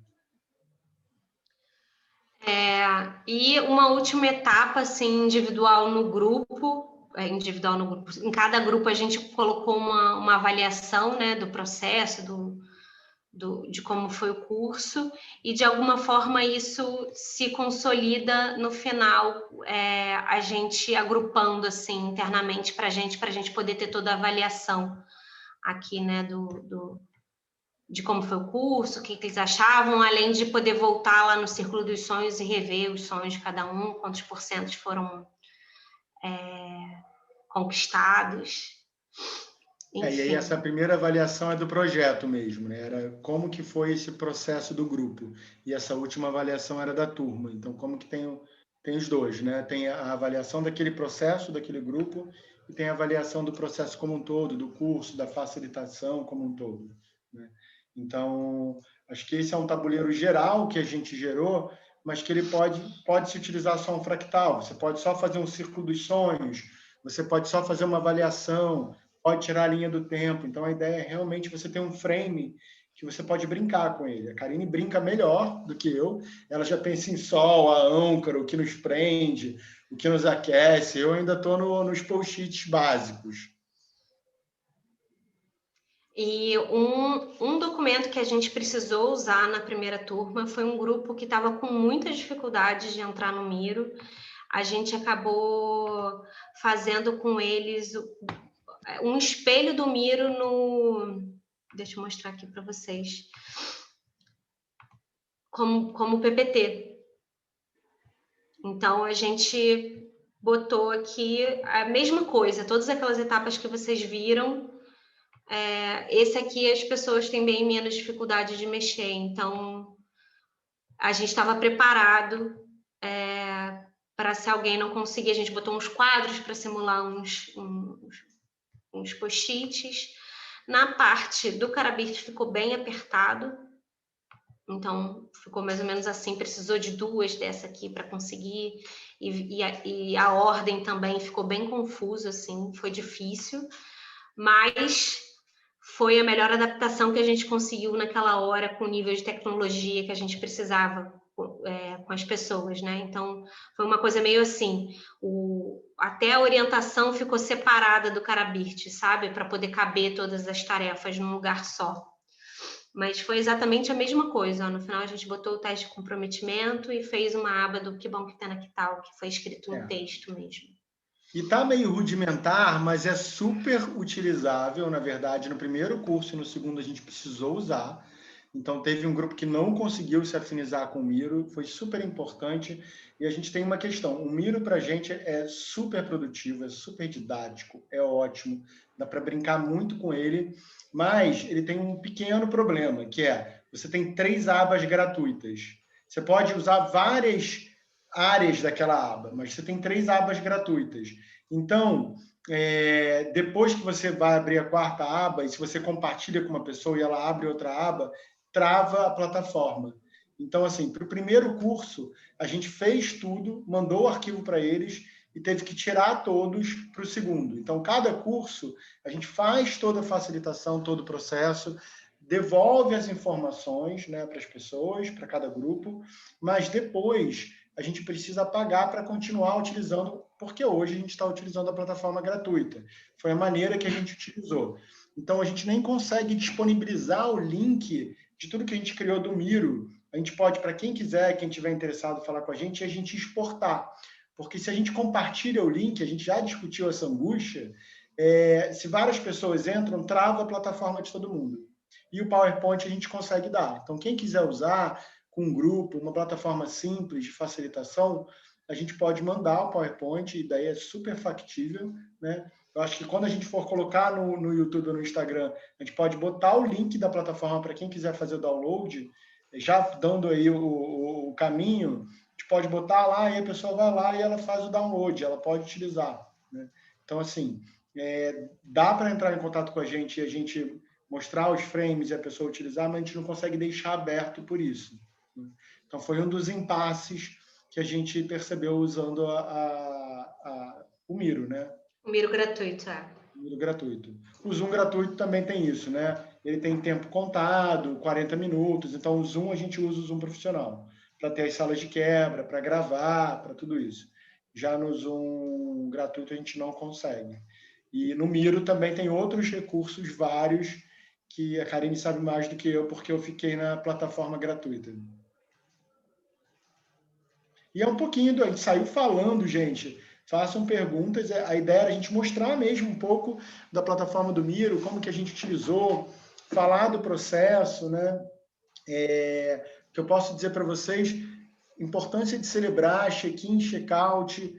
E uma última etapa, assim, individual no grupo. Em cada grupo a gente colocou uma avaliação, né, do processo, de como foi o curso, e de alguma forma isso se consolida no final, a gente agrupando assim internamente para a gente poder ter toda a avaliação aqui, né, de como foi o curso, o que eles achavam, além de poder voltar lá no Círculo dos Sonhos e rever os sonhos de cada um, quantos porcentos foram conquistados. E aí essa primeira avaliação é do projeto mesmo, né? Era como que foi esse processo do grupo. E essa última avaliação era da turma. Então, como que tem os dois, né? Tem a avaliação daquele processo, daquele grupo, e tem a avaliação do processo como um todo, do curso, da facilitação como um todo, né? Então, acho que esse é um tabuleiro geral que a gente gerou, mas que ele pode se utilizar só um fractal. Você pode só fazer um círculo dos sonhos, você pode só fazer uma avaliação, pode tirar a linha do tempo. Então, a ideia é realmente você ter um frame que você pode brincar com ele. A Karine brinca melhor do que eu. Ela já pensa em sol, a âncora, o que nos prende, o que nos aquece. Eu ainda estou nos post-its básicos. E um documento que a gente precisou usar na primeira turma foi um grupo que estava com muitas dificuldades de entrar no Miro. A gente acabou fazendo com eles um espelho do Miro no... Deixa eu mostrar aqui para vocês. Como PPT. Então, a gente botou aqui a mesma coisa, todas aquelas etapas que vocês viram. Esse aqui as pessoas têm bem menos dificuldade de mexer, então a gente estava preparado para se alguém não conseguir, a gente botou uns quadros para simular uns post-its. Na parte do Carabirt ficou bem apertado, então ficou mais ou menos assim, precisou de duas dessa aqui para conseguir, e a ordem também ficou bem confusa, assim, foi difícil, mas foi a melhor adaptação que a gente conseguiu naquela hora com o nível de tecnologia que a gente precisava com as pessoas, né? Então, foi uma coisa meio assim, até a orientação ficou separada do Carabirt, sabe? Para poder caber todas as tarefas num lugar só. Mas foi exatamente a mesma coisa. No final, a gente botou o teste de comprometimento e fez uma aba do Que Bom Que Tá na Que Tal, que foi escrito no texto mesmo. E tá meio rudimentar, mas é super utilizável, na verdade, no primeiro curso e no segundo a gente precisou usar. Então, teve um grupo que não conseguiu se afinizar com o Miro, foi super importante. E a gente tem uma questão: o Miro, para a gente, é super produtivo, é super didático, é ótimo, dá para brincar muito com ele, mas ele tem um pequeno problema, que é, você tem 3 abas gratuitas. Você pode usar várias áreas daquela aba, mas você tem 3 abas gratuitas. Então, depois que você vai abrir a 4ª aba, e se você compartilha com uma pessoa e ela abre outra aba, trava a plataforma. Então, assim, para o primeiro curso, a gente fez tudo, mandou o arquivo para eles e teve que tirar todos para o segundo. Então, cada curso, a gente faz toda a facilitação, todo o processo, devolve as informações, né, para as pessoas, para cada grupo, mas depois a gente precisa pagar para continuar utilizando, porque hoje a gente está utilizando a plataforma gratuita. Foi a maneira que a gente utilizou. Então, a gente nem consegue disponibilizar o link de tudo que a gente criou do Miro. A gente pode, para quem quiser, quem tiver interessado, falar com a gente exportar. Porque se a gente compartilha o link, a gente já discutiu essa angústia, se várias pessoas entram, trava a plataforma de todo mundo. E o PowerPoint a gente consegue dar. Então, quem quiser usar com um grupo, uma plataforma simples de facilitação, a gente pode mandar o PowerPoint, e daí é super factível, né? Eu acho que quando a gente for colocar no YouTube ou no Instagram, a gente pode botar o link da plataforma para quem quiser fazer o download, já dando aí o caminho, a gente pode botar lá e a pessoa vai lá e ela faz o download, ela pode utilizar, né? Então, assim, dá para entrar em contato com a gente e a gente mostrar os frames e a pessoa utilizar, mas a gente não consegue deixar aberto por isso, né? Então, foi um dos impasses que a gente percebeu usando o Miro, né? O Miro gratuito, O Miro gratuito. O Zoom gratuito também tem isso, né? Ele tem tempo contado, 40 minutos, então o Zoom, a gente usa o Zoom profissional, para ter as salas de quebra, para gravar, para tudo isso. Já no Zoom gratuito a gente não consegue. E no Miro também tem outros recursos vários, que a Karine sabe mais do que eu, porque eu fiquei na plataforma gratuita. E é um pouquinho, a gente saiu falando, gente. Façam perguntas. A ideia era a gente mostrar mesmo um pouco da plataforma do Miro, como que a gente utilizou, falar do processo, né? Que eu posso dizer para vocês, importância de celebrar check-in, check-out,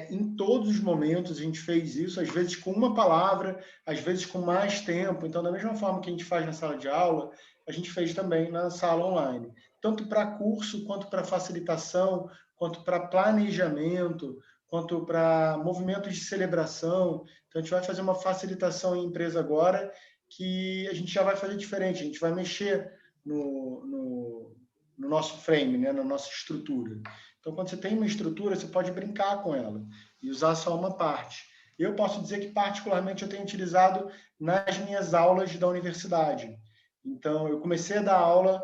em todos os momentos a gente fez isso, às vezes com uma palavra, às vezes com mais tempo. Então, da mesma forma que a gente faz na sala de aula, a gente fez também na sala online. Tanto para curso, quanto para facilitação, quanto para planejamento, quanto para movimentos de celebração. Então, a gente vai fazer uma facilitação em empresa agora, que a gente já vai fazer diferente, a gente vai mexer no nosso frame, né, na nossa estrutura. Então, quando você tem uma estrutura, você pode brincar com ela e usar só uma parte. Eu posso dizer que, particularmente, eu tenho utilizado nas minhas aulas da universidade. Então, eu comecei a dar aula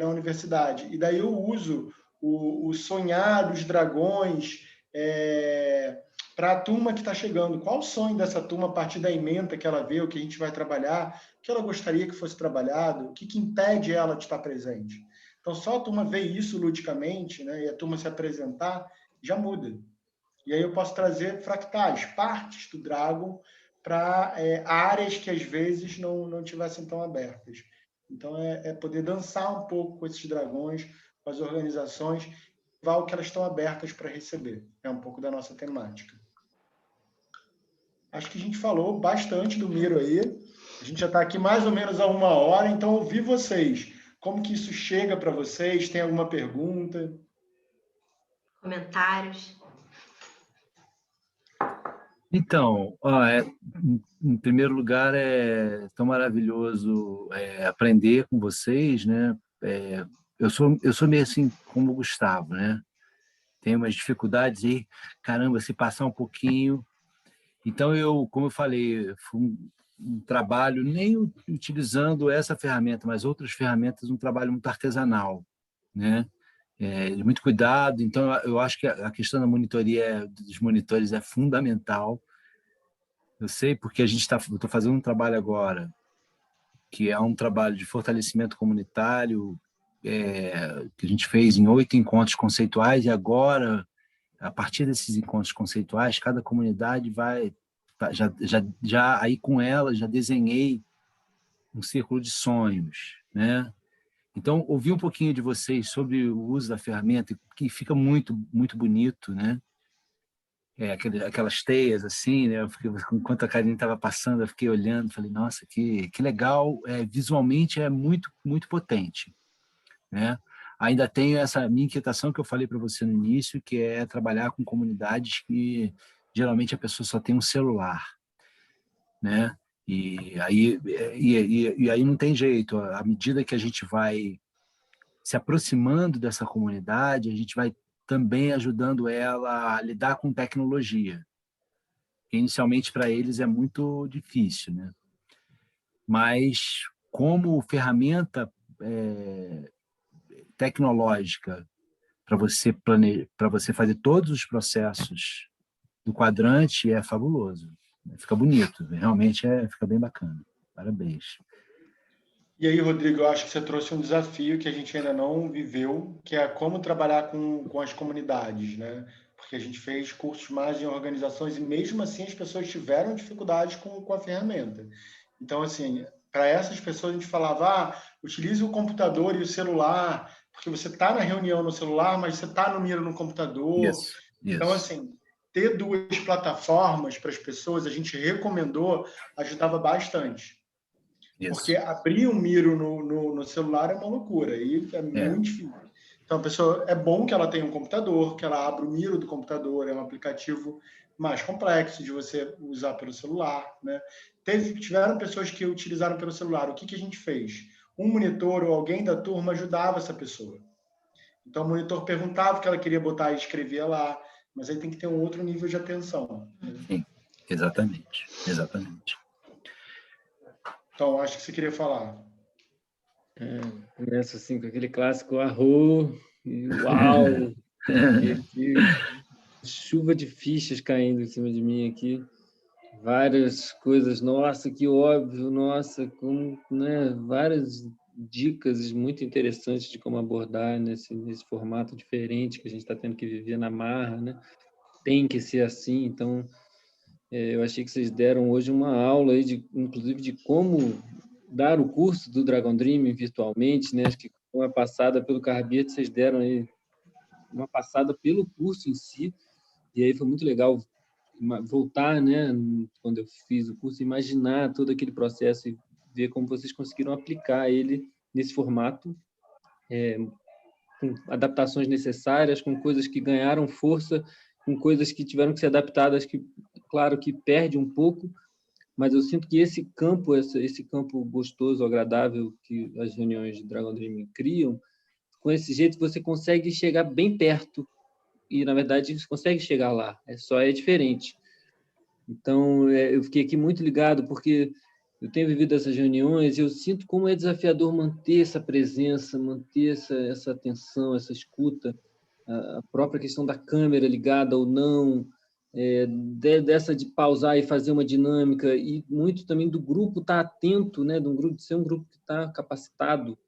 na universidade, e daí eu uso o sonhar dos dragões para a turma que está chegando. Qual o sonho dessa turma a partir da ementa que ela vê, o que a gente vai trabalhar, o que ela gostaria que fosse trabalhado, o que impede ela de estar presente. Então, só a turma ver isso ludicamente, né, e a turma se apresentar, já muda. E aí eu posso trazer fractais, partes do Dragon, para áreas que às vezes não tivessem tão abertas. Então, poder dançar um pouco com esses dragões, com as organizações, levar o que elas estão abertas para receber. É um pouco da nossa temática. Acho que a gente falou bastante do Miro aí. A gente já está aqui mais ou menos há 1 hora, então ouvi vocês. Como que isso chega para vocês? Tem alguma pergunta? Comentários? Então, em primeiro lugar, é tão maravilhoso aprender com vocês, né? Eu sou meio assim como o Gustavo, né? Tenho umas dificuldades aí, caramba, se passar um pouquinho. Então, como eu falei, foi um trabalho, nem utilizando essa ferramenta, mas outras ferramentas, um trabalho muito artesanal, né? De muito cuidado. Então, eu acho que a questão da monitoria dos monitores é fundamental. Eu sei porque eu estou fazendo um trabalho agora, que é um trabalho de fortalecimento comunitário, que a gente fez em 8 encontros conceituais, e agora, a partir desses encontros conceituais, cada comunidade vai... Já aí com ela, já desenhei um círculo de sonhos, né? Então, ouvir um pouquinho de vocês sobre o uso da ferramenta, que fica muito, muito bonito, né? Aquelas teias assim, né? Enquanto a Karine estava passando, eu fiquei olhando, falei, nossa, que legal, visualmente é muito, muito potente, né? Ainda tenho essa minha inquietação que eu falei para você no início, que é trabalhar com comunidades que geralmente a pessoa só tem um celular, né? E aí não tem jeito. À medida que a gente vai se aproximando dessa comunidade, a gente vai também ajudando ela a lidar com tecnologia. Que inicialmente para eles é muito difícil, né? Mas como ferramenta tecnológica para você fazer todos os processos do quadrante é fabuloso. Fica bonito, realmente fica bem bacana. Parabéns. E aí, Rodrigo, eu acho que você trouxe um desafio que a gente ainda não viveu, que é como trabalhar com as comunidades, né? Porque a gente fez cursos mais em organizações e mesmo assim as pessoas tiveram dificuldades com a ferramenta. Então, assim, para essas pessoas a gente falava, utilize o computador e o celular, porque você está na reunião no celular, mas você está no Miro no computador. Isso. Então, assim, ter duas plataformas para as pessoas, a gente recomendou, ajudava bastante. Porque Isso. abrir um Miro no celular é uma loucura, e é muito difícil. Então, a pessoa, é bom que ela tenha um computador, que ela abra o Miro do computador, é um aplicativo mais complexo de você usar pelo celular, né? Tiveram pessoas que utilizaram pelo celular. O que a gente fez? Um monitor ou alguém da turma ajudava essa pessoa. Então, o monitor perguntava o que ela queria botar e escrevia lá, mas aí tem que ter um outro nível de atenção. Sim, exatamente. Então, acho que você queria falar. Começo assim com aquele clássico arro, e uau! Chuva de fichas caindo em cima de mim aqui. Várias coisas, nossa, que óbvio, nossa, como, né? Várias dicas muito interessantes de como abordar nesse formato diferente que a gente está tendo que viver na marra, né? Tem que ser assim, então eu achei que vocês deram hoje uma aula aí, inclusive, de como dar o curso do Dragon Dream virtualmente, né? Acho que com a passada pelo Carbiete, vocês deram aí uma passada pelo curso em si, e aí foi muito legal voltar, né? Quando eu fiz o curso, imaginar todo aquele processo e ver como vocês conseguiram aplicar ele nesse formato, com adaptações necessárias, com coisas que ganharam força, com coisas que tiveram que ser adaptadas, que, claro, que perde um pouco, mas eu sinto que esse campo gostoso, agradável que as reuniões de Dragon Dream criam, com esse jeito você consegue chegar bem perto e, na verdade, você consegue chegar lá, só é diferente. Então, eu fiquei aqui muito ligado, porque eu tenho vivido essas reuniões e eu sinto como é desafiador manter essa presença, manter essa atenção, essa escuta, a própria questão da câmera ligada ou não, dessa de pausar e fazer uma dinâmica, e muito também do grupo estar atento, né, de ser um grupo que está capacitado,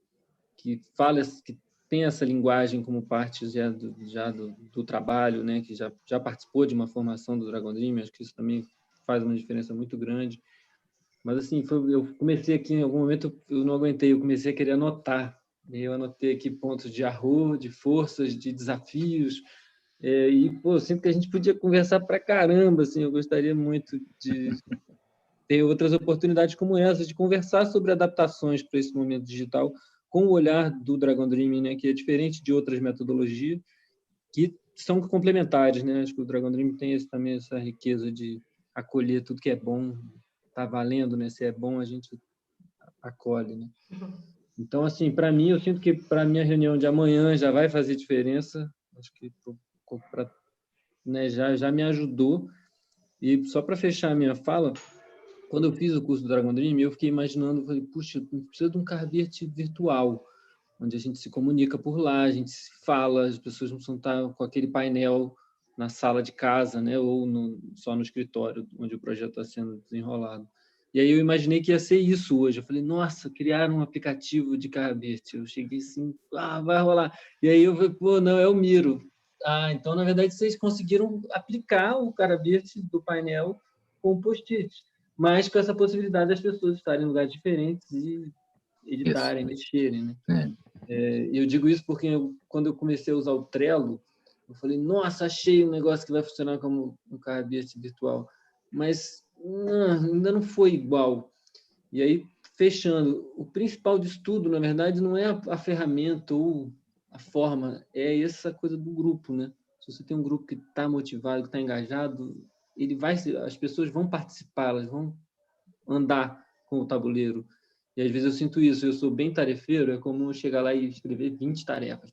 que fala, que tem essa linguagem como parte já do trabalho, né, que já participou de uma formação do Dragon Dream. Acho que isso também faz uma diferença muito grande. Mas, assim, eu comecei aqui, em algum momento eu não aguentei, eu comecei a querer anotar. Eu anotei aqui pontos de arroz, de forças, de desafios, e, pô, eu sinto que a gente podia conversar pra caramba, assim, eu gostaria muito de ter outras oportunidades como essa, de conversar sobre adaptações para esse momento digital, com o olhar do Dragon Dream, né, que é diferente de outras metodologias, que são complementares, né? Acho que o Dragon Dream tem também essa riqueza de acolher tudo que é bom, tá valendo, né? Se é bom, a gente acolhe, né? Então, assim, para mim, eu sinto que para a minha reunião de amanhã já vai fazer diferença. Acho que né, já me ajudou. E só para fechar a minha fala, quando eu fiz o curso do Dragon Dream, eu fiquei imaginando, falei, puxa, precisa de um Carbiete virtual, onde a gente se comunica por lá, a gente se fala, as pessoas não precisam estar com aquele painel na sala de casa, né, ou só no escritório, onde o projeto está sendo desenrolado. E aí eu imaginei que ia ser isso hoje. Eu falei, nossa, criaram um aplicativo de Carbiete. Eu cheguei assim, vai rolar. E aí eu falei, pô, não, é o Miro. Então, na verdade, vocês conseguiram aplicar o Carbiete do painel com o post-it. mas com essa possibilidade das pessoas estarem em lugares diferentes e editarem, mexerem, né? Eu digo isso porque quando eu comecei a usar o Trello, eu falei, nossa, achei um negócio que vai funcionar como um cabeça virtual, mas ainda não foi igual. E aí, fechando, o principal disso tudo, na verdade, não é a ferramenta ou a forma, é essa coisa do grupo, né? Se você tem um grupo que está motivado, que está engajado, as pessoas vão participar, elas vão andar com o tabuleiro. E às vezes eu sinto isso, eu sou bem tarefeiro, é como chegar lá e escrever 20 tarefas.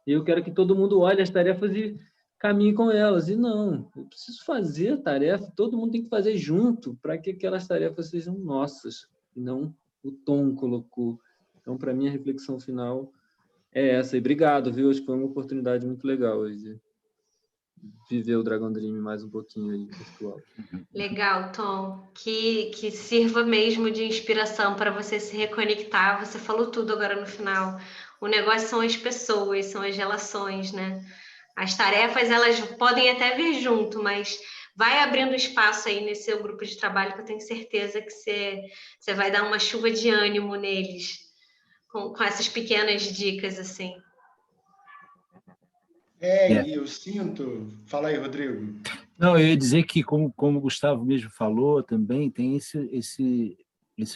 Eu quero que todo mundo olhe as tarefas e caminhe com elas. E não, eu preciso fazer a tarefa, todo mundo tem que fazer junto para que aquelas tarefas sejam nossas, e não o Tom colocou. Então, para mim, a reflexão final é essa. E obrigado, viu? Acho que foi uma oportunidade muito legal hoje de viver o Dragon Dream mais um pouquinho aí, virtual. Legal, Tom. Que sirva mesmo de inspiração para você se reconectar. Você falou tudo agora no final. O negócio são as pessoas, são as relações, né? As tarefas, elas podem até vir junto, mas vai abrindo espaço aí nesse seu grupo de trabalho que eu tenho certeza que você vai dar uma chuva de ânimo neles com essas pequenas dicas, assim. E eu sinto... Fala aí, Rodrigo. Não, eu ia dizer que, como o Gustavo mesmo falou, também tem esse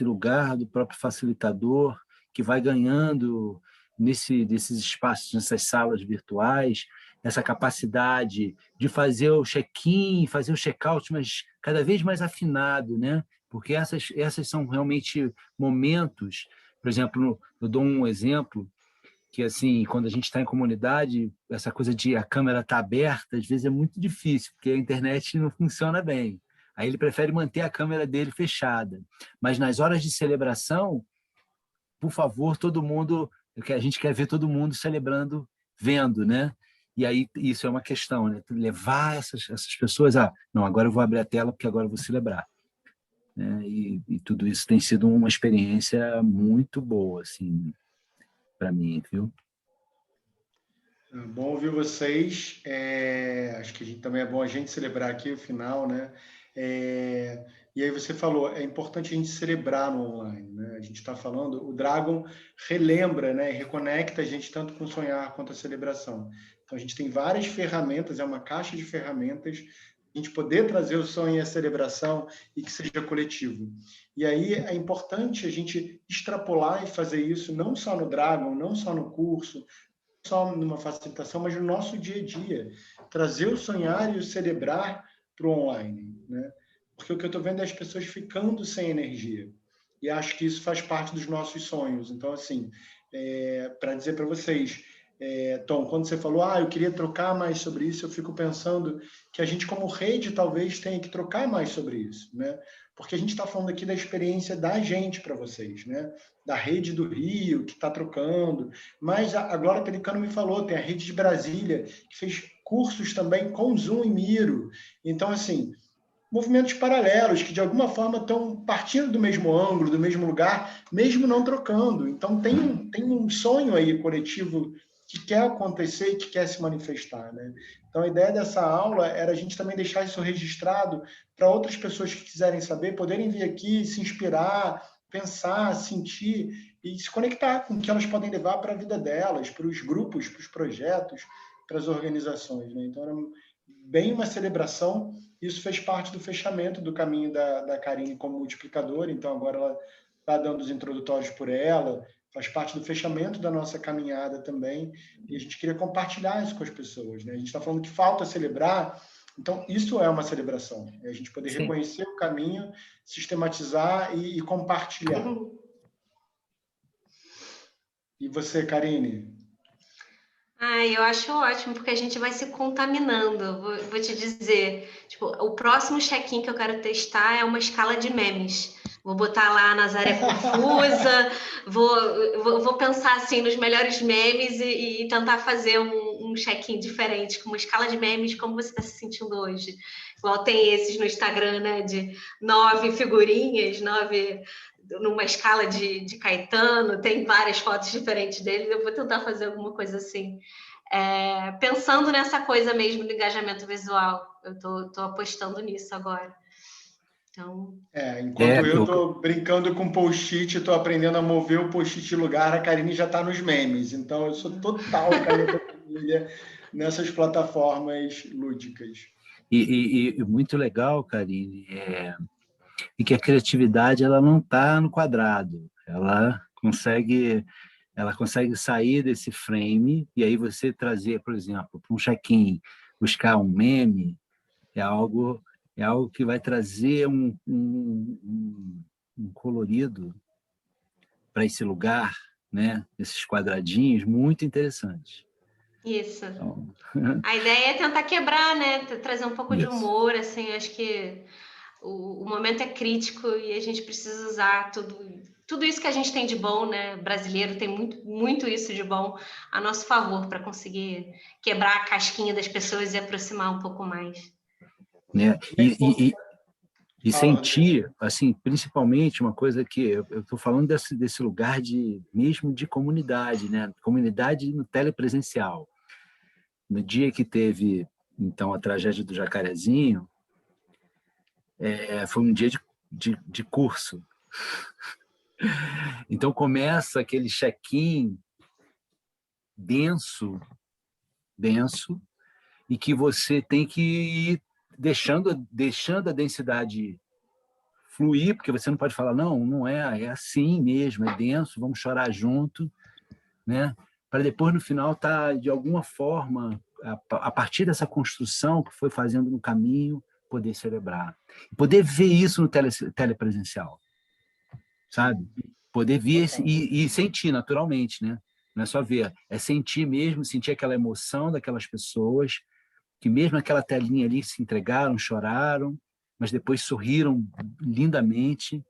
lugar do próprio facilitador que vai ganhando desses espaços, nessas salas virtuais, essa capacidade de fazer o check-in, fazer o check-out, mas cada vez mais afinado, né? Porque essas são realmente momentos. Por exemplo, eu dou um exemplo que, assim, quando a gente está em comunidade, essa coisa de a câmera estar aberta, às vezes é muito difícil, porque a internet não funciona bem. Aí ele prefere manter a câmera dele fechada. Mas nas horas de celebração, por favor, todo mundo, a gente quer ver todo mundo celebrando, vendo, né? E aí isso é uma questão, né? Levar essas pessoas a, não, agora eu vou abrir a tela porque agora eu vou celebrar. Né? E tudo isso tem sido uma experiência muito boa, assim, para mim, viu? Bom ouvir vocês. Acho que também é bom a gente celebrar aqui o final, né? E aí você falou, é importante a gente celebrar no online, né? A gente está falando, o Dragon relembra, né? E reconecta a gente tanto com o sonhar quanto a celebração. Então a gente tem várias ferramentas, é uma caixa de ferramentas, a gente poder trazer o sonho e a celebração e que seja coletivo. E aí é importante a gente extrapolar e fazer isso não só no Dragon, não só no curso, só numa facilitação, mas no nosso dia a dia. Trazer o sonhar e o celebrar para o online. Né? Porque o que eu estou vendo é as pessoas ficando sem energia. E acho que isso faz parte dos nossos sonhos. Então, assim, para dizer para vocês, Tom, quando você falou, eu queria trocar mais sobre isso, eu fico pensando que a gente, como rede, talvez tenha que trocar mais sobre isso, né? Porque a gente está falando aqui da experiência da gente para vocês, né? Da rede do Rio, que está trocando, mas a Glória Pelicano me falou, tem a rede de Brasília, que fez cursos também com Zoom e Miro. Então, assim, movimentos paralelos, que de alguma forma estão partindo do mesmo ângulo, do mesmo lugar, mesmo não trocando. Então, tem um sonho aí coletivo que quer acontecer e que quer se manifestar, né? Então, a ideia dessa aula era a gente também deixar isso registrado para outras pessoas que quiserem saber, poderem vir aqui, se inspirar, pensar, sentir e se conectar com o que elas podem levar para a vida delas, para os grupos, para os projetos, para as organizações, né? Então, era bem uma celebração. Isso fez parte do fechamento do caminho da Karine como multiplicadora, então agora ela está dando os introdutórios por ela, faz parte do fechamento da nossa caminhada também, e a gente queria compartilhar isso com as pessoas, né? A gente está falando que falta celebrar, então isso é uma celebração, é a gente poder Sim. reconhecer o caminho, sistematizar e compartilhar. E você, Karine? Eu acho ótimo, porque a gente vai se contaminando. Vou te dizer, tipo, o próximo check-in que eu quero testar é uma escala de memes. Vou botar lá a Nazaré Confusa, vou pensar assim nos melhores memes e tentar fazer um check-in diferente, com uma escala de memes, como você está se sentindo hoje. Igual tem esses no Instagram, né, de 9 figurinhas, 9... numa escala de Caetano, tem várias fotos diferentes dele, eu vou tentar fazer alguma coisa assim. Pensando nessa coisa mesmo do engajamento visual, eu tô apostando nisso agora. Então... enquanto eu estou brincando com post-it, estou aprendendo a mover o post-it de lugar, a Karine já está nos memes. Então, eu sou total caneta vermelha nessas plataformas lúdicas. E muito legal, Karine, e que a criatividade ela não está no quadrado, ela consegue sair desse frame, e aí você trazer, por exemplo, para um check-in, buscar um meme, é algo que vai trazer um colorido para esse lugar, né? Esses quadradinhos, muito interessante. Isso. Então... A ideia é tentar quebrar, né? Trazer um pouco de Isso. humor, assim, acho que o momento é crítico e a gente precisa usar tudo isso que a gente tem de bom, né? Brasileiro tem muito isso de bom a nosso favor para conseguir quebrar a casquinha das pessoas e aproximar um pouco mais. Né? E sentir, assim, principalmente uma coisa que eu estou falando desse lugar mesmo de comunidade, né? Comunidade no telepresencial. No dia que teve, então, a tragédia do Jacarezinho, foi um dia de curso. Então começa aquele check-in denso, e que você tem que ir deixando a densidade fluir, porque você não pode falar, não é assim mesmo, é denso, vamos chorar junto, né? Para depois, no final, de alguma forma, a partir dessa construção que foi fazendo no caminho, poder celebrar. Poder ver isso no telepresencial, sabe? Poder ver e sentir naturalmente, né? Não é só ver, é sentir mesmo, sentir aquela emoção daquelas pessoas que mesmo aquela telinha ali se entregaram, choraram, mas depois sorriram lindamente,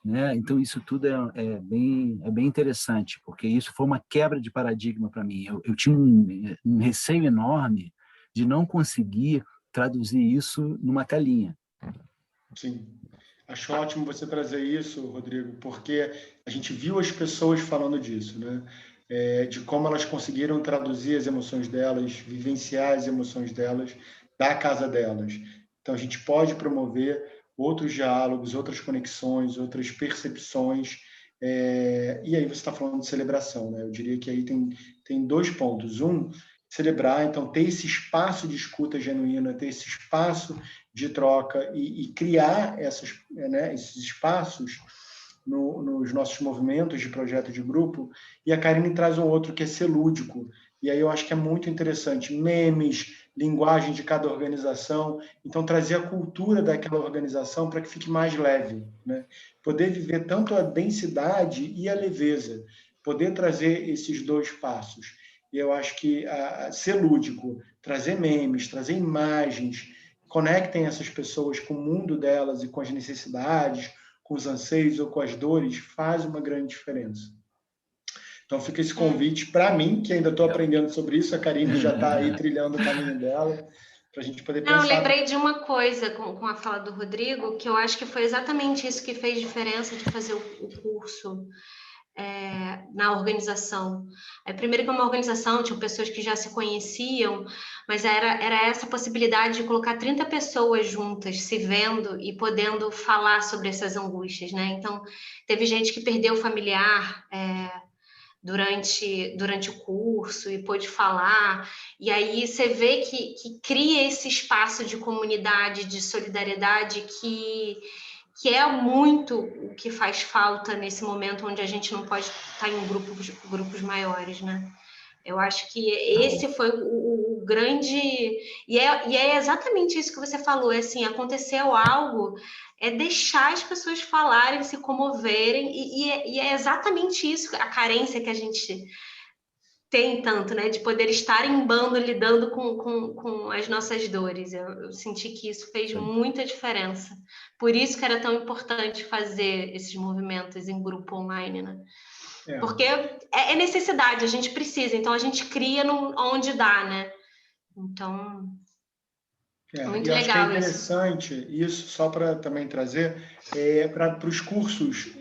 né? Então isso tudo é bem interessante, porque isso foi uma quebra de paradigma para mim. Eu tinha um receio enorme de não conseguir traduzir isso numa telinha. Sim. Acho ótimo você trazer isso, Rodrigo, porque a gente viu as pessoas falando disso, né? De como elas conseguiram traduzir as emoções delas, vivenciar as emoções delas da casa delas. Então, a gente pode promover outros diálogos, outras conexões, outras percepções. E aí você está falando de celebração, né? Eu diria que aí tem 2 pontos. Celebrar, então, ter esse espaço de escuta genuína, ter esse espaço de troca e criar esses espaços nos nossos movimentos de projeto de grupo. E a Karine traz um outro que é ser lúdico. E aí eu acho que é muito interessante. Memes, linguagem de cada organização. Então, trazer a cultura daquela organização para que fique mais leve, né? Poder viver tanto a densidade e a leveza. Poder trazer esses 2 passos. E eu acho que ser lúdico, trazer memes, trazer imagens, conectem essas pessoas com o mundo delas e com as necessidades, com os anseios ou com as dores, faz uma grande diferença. Então fica esse convite para mim, que ainda estou aprendendo sobre isso, a Karine já está aí trilhando o caminho dela, para a gente poder pensar... Eu lembrei de uma coisa com a fala do Rodrigo, que eu acho que foi exatamente isso que fez diferença de fazer o curso na organização. Primeiro que uma organização, tinham pessoas que já se conheciam, mas era essa possibilidade de colocar 30 pessoas juntas, se vendo e podendo falar sobre essas angústias, né? Então, teve gente que perdeu o familiar durante o curso e pôde falar, e aí você vê que cria esse espaço de comunidade, de solidariedade que é muito o que faz falta nesse momento onde a gente não pode estar em grupos maiores, né? Eu acho que esse foi o grande... E é exatamente isso que você falou, assim, aconteceu algo, deixar as pessoas falarem, se comoverem, e é exatamente isso, a carência que a gente tem tanto, né? De poder estar em bando lidando com as nossas dores. Eu senti que isso fez muita diferença. Por isso que era tão importante fazer esses movimentos em grupo online, né? Porque é necessidade, a gente precisa, então a gente cria onde dá, né? Então, muito e acho que é legal interessante isso, só para também trazer, para os cursos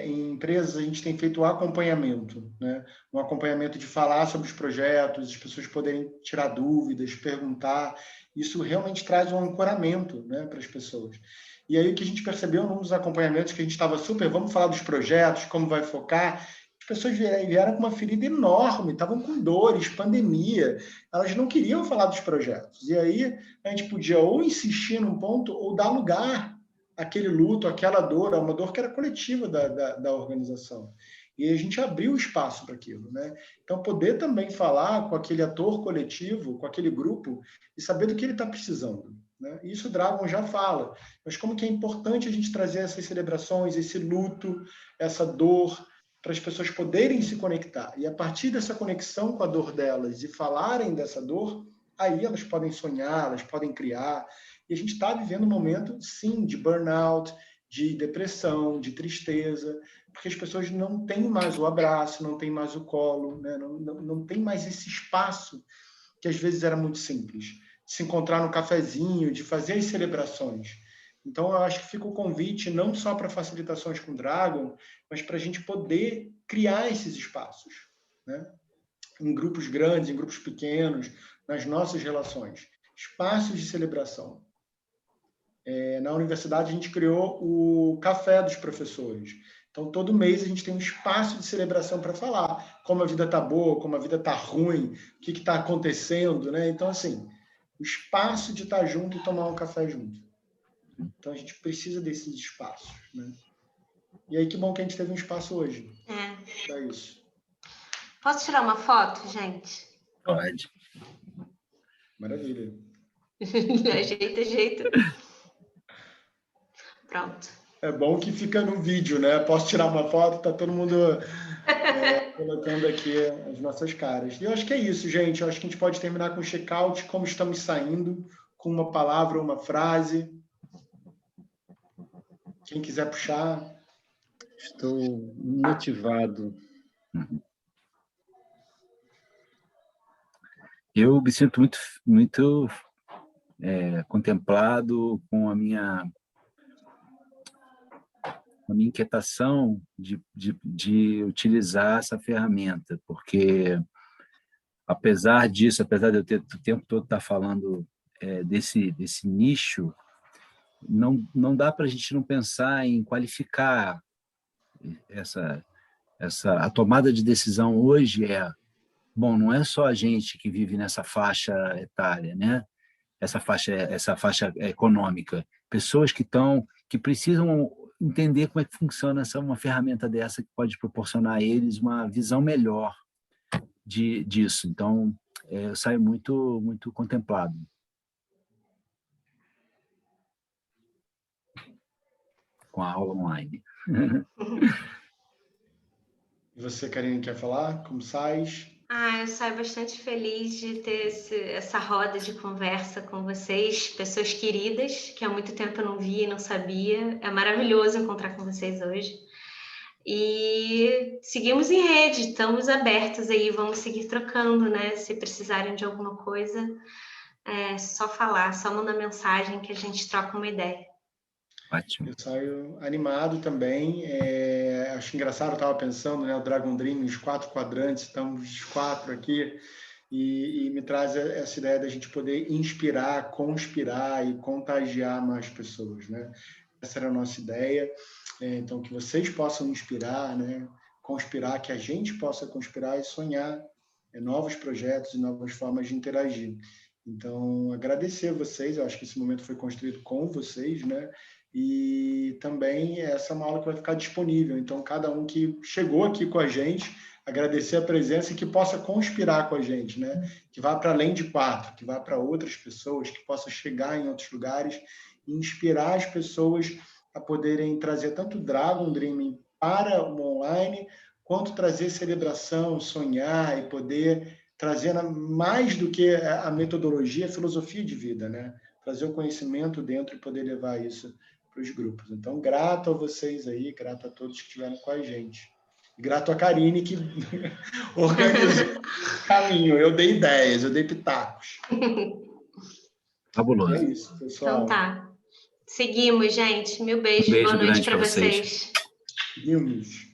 em empresas, a gente tem feito o acompanhamento, né? Um acompanhamento de falar sobre os projetos, as pessoas poderem tirar dúvidas, perguntar. Isso realmente traz um ancoramento, né, para as pessoas. E aí o que a gente percebeu num dos acompanhamentos que a gente estava super, vamos falar dos projetos, como vai focar, as pessoas vieram com uma ferida enorme, estavam com dores, pandemia, elas não queriam falar dos projetos. E aí a gente podia ou insistir num ponto ou dar lugar àquele luto, àquela dor, a uma dor que era coletiva da organização. E a gente abriu espaço para aquilo, né? Então, poder também falar com aquele ator coletivo, com aquele grupo, e saber do que ele está precisando, né? Isso o Dragon já fala. Mas como que é importante a gente trazer essas celebrações, esse luto, essa dor, para as pessoas poderem se conectar. E a partir dessa conexão com a dor delas e falarem dessa dor, aí elas podem sonhar, elas podem criar. E a gente está vivendo um momento, sim, de burnout, de depressão, de tristeza, porque as pessoas não têm mais o abraço, não têm mais o colo, né? Não tem mais esse espaço que às vezes era muito simples, de se encontrar no cafezinho, de fazer as celebrações. Então, eu acho que fica o convite não só para facilitações com Dragon, mas para a gente poder criar esses espaços, né? Em grupos grandes, em grupos pequenos, nas nossas relações. Espaços de celebração. Na universidade, a gente criou o Café dos Professores. Então, todo mês a gente tem um espaço de celebração para falar como a vida está boa, como a vida está ruim, o que está acontecendo, né? Então, assim, o espaço de estar junto e tomar um café junto. Então, a gente precisa desses espaços, né? E aí, que bom que a gente teve um espaço hoje. É isso. Posso tirar uma foto, gente? Pode. Maravilha. Ajeita. Pronto. É bom que fica no vídeo, né? Posso tirar uma foto, tá todo mundo colocando aqui as nossas caras. E eu acho que é isso, gente. Eu acho que a gente pode terminar com o check-out, como estamos saindo, com uma palavra ou uma frase. Quem quiser puxar. Estou motivado. Eu me sinto muito contemplado com a minha inquietação de utilizar essa ferramenta, porque apesar de eu ter o tempo todo estar falando desse nicho, não dá para a gente não pensar em qualificar a tomada de decisão hoje. Bom, não é só a gente que vive nessa faixa etária, né? Essa faixa econômica, pessoas que precisam entender como é que funciona uma ferramenta dessa que pode proporcionar a eles uma visão melhor disso. Então, eu saio muito contemplado. Com a aula online. E você, Karine, quer falar? Como sais? Eu saio bastante feliz de ter essa roda de conversa com vocês, pessoas queridas, que há muito tempo eu não via e não sabia. É maravilhoso encontrar com vocês hoje. E seguimos em rede, estamos abertos aí, vamos seguir trocando, né? Se precisarem de alguma coisa, é só falar, só mandar mensagem que a gente troca uma ideia. Ótimo. Eu saio animado também. Acho engraçado, eu estava pensando, né? O Dragon Dream, os 4 quadrantes, estamos os 4 aqui, e me traz essa ideia da gente poder inspirar, conspirar e contagiar mais pessoas, né? Essa era a nossa ideia. Então, que vocês possam inspirar, né? Conspirar, que a gente possa conspirar e sonhar novos projetos e novas formas de interagir. Então, agradecer a vocês. Eu acho que esse momento foi construído com vocês, né? E também essa é uma aula que vai ficar disponível. Então, cada um que chegou aqui com a gente, agradecer a presença e que possa conspirar com a gente, né? Que vá para além de 4, que vá para outras pessoas, que possa chegar em outros lugares e inspirar as pessoas a poderem trazer tanto Dragon Dreaming para o online, quanto trazer celebração, sonhar e poder trazer mais do que a metodologia, a filosofia de vida, né? Trazer o conhecimento dentro e poder levar isso para os grupos. Então, grato a vocês aí, grato a todos que estiveram com a gente. Grato a Karine, que organizou o caminho. Eu dei ideias, eu dei pitacos. Fabuloso. É isso, pessoal. Então tá. Seguimos, gente. Mil beijos. Um beijo Boa noite grande para pra vocês. vocês. Seguimos.